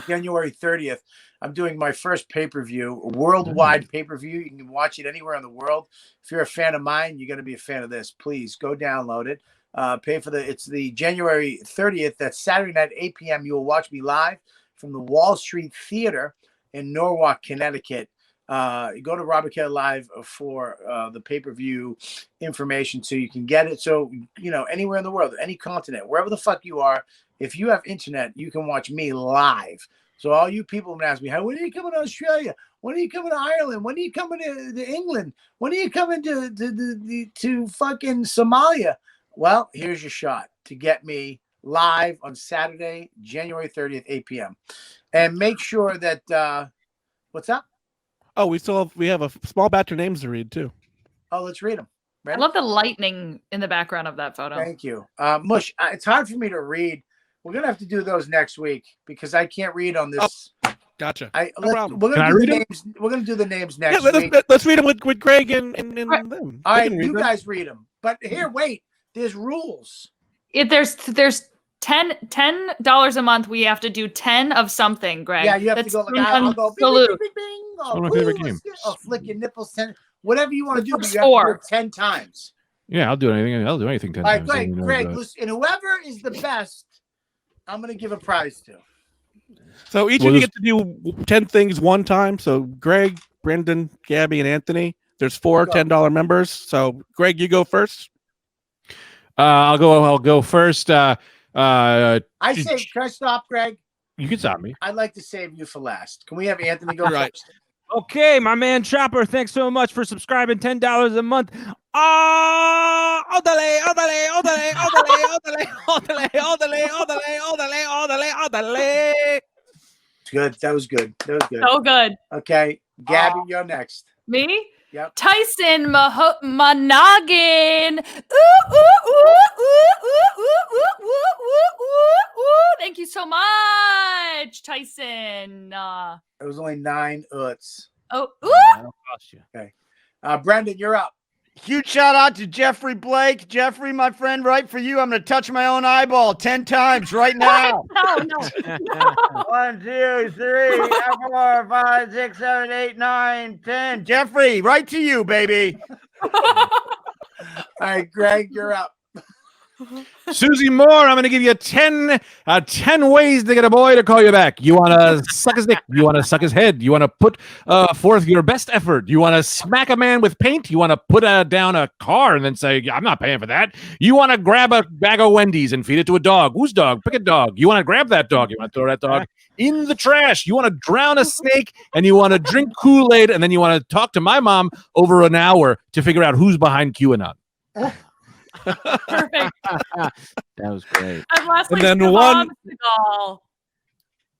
January 30th, I'm doing my first pay-per-view, a worldwide pay-per-view. You can watch it anywhere in the world. If you're a fan of mine, you're going to be a fan of this. Please go download it. Pay for it's the January 30th. That's Saturday night, 8 p.m. You will watch me live from the Wall Street Theater in Norwalk, Connecticut. Go to WALLSTREETTHEATER.LIVE for the pay-per-view information so you can get it. So, anywhere in the world, any continent, wherever the fuck you are, if you have internet, you can watch me live. So all you people will ask me, when are you coming to Australia? When are you coming to Ireland? When are you coming to England? When are you coming to fucking Somalia? Well, here's your shot to get me live on Saturday, January 30th, 8 p.m. And make sure that what's up? Oh, we have a small batch of names to read too. Oh, let's read them. I love the lightning in the background of that photo. Thank you. Mush, it's hard for me to read. We're going to have to do those next week because I can't read on this. Oh, gotcha. We're problem. going Can I to do the read 'em? names. We're going to do the names Yeah, next week. let's read them with Greg and them. All They right, can read you them. guys read them. But here, wait. There's rules. If there's $10 a month, we have to do 10 of something, Greg. Yeah, you have to go like I'll go bing, salute. bing, bing, bing. Oh, one of my favorite let's games. get- Oh, flick your nipples 10. Whatever you want to do, but First you have to do four. it 10 times. Yeah, I'll do anything. I'll do anything 10 All right, times. Greg. You know Greg, that. listen, and whoever is the best, I'm going to give a prize to. So each Well, of you this- get to do 10 things one time. So Greg, Brendan, Gabby, and Anthony. There's four Go. $10 members. So Greg, you go first. I'll go first. I say, can I stop, Greg? You can stop me. I'd like to save you for last. Can we have Anthony go Right. first? Okay, my man Chopper, thanks so much for subscribing. $10 a month. Odale. Good. That was good. So good. Okay, Gabby, you're next. Me? Yep. Tyson Monaghan. Ooh. Thank you so much, Tyson. It was only 9 oots. Oh, ooh. Brendan, you're up. Huge shout out to Jeffrey Blake. Jeffrey, my friend, right for you. I'm going to touch my own eyeball 10 times right now. No. 1, 2, 3, 4, 5, 6, 7, 8, 9, 10. Jeffrey, right to you, baby. All right, Greg, you're up. Susie Moore, I'm going to give you 10 ways to get a boy to call you back. You want to suck his dick. You want to suck his head. You want to put forth your best effort. You want to smack a man with paint. You want to put down a car and then say, I'm not paying for that. You want to grab a bag of Wendy's and feed it to a dog. Whose dog? Pick a dog. You want to grab that dog. You want to throw that dog in the trash. You want to drown a snake and you want to drink Kool-Aid and then you want to talk to my mom over an hour to figure out who's behind QAnon. Perfect. That was great. And lastly, And then Shivam Segal.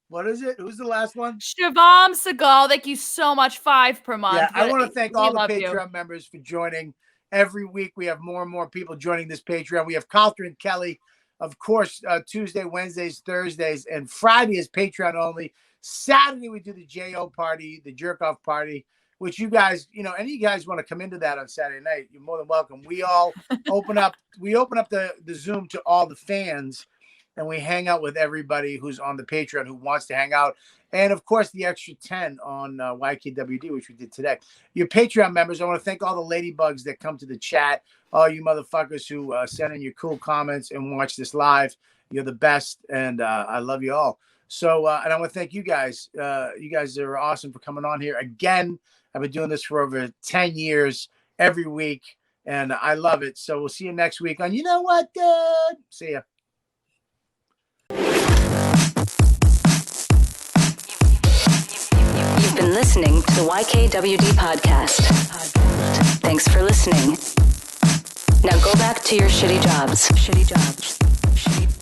What is it? Who's the last one? Shivam Segal, thank you so much. 5 per month. Yeah, I But want to thank we all the love you. Patreon members for joining. Every week we have more and more people joining this Patreon. We have Catherine Kelly, of course, Tuesday, Wednesdays, Thursdays, and Friday is Patreon only. Saturday we do the JO party, the jerk off party, which you guys, any of you guys want to come into that on Saturday night, you're more than welcome. We all open up the Zoom to all the fans, and we hang out with everybody who's on the Patreon who wants to hang out. And of course, the extra 10 on YKWD, which we did today. Your Patreon members, I want to thank all the ladybugs that come to the chat, all you motherfuckers who send in your cool comments and watch this live. You're the best, and I love you all. So, and I want to thank you guys. You guys are awesome for coming on here again. I've been doing this for over 10 years every week, and I love it. So we'll see you next week on You Know What, Dad? See ya. You've been listening to the YKWD podcast. Thanks for listening. Now go back to your shitty jobs. Shitty jobs. Shitty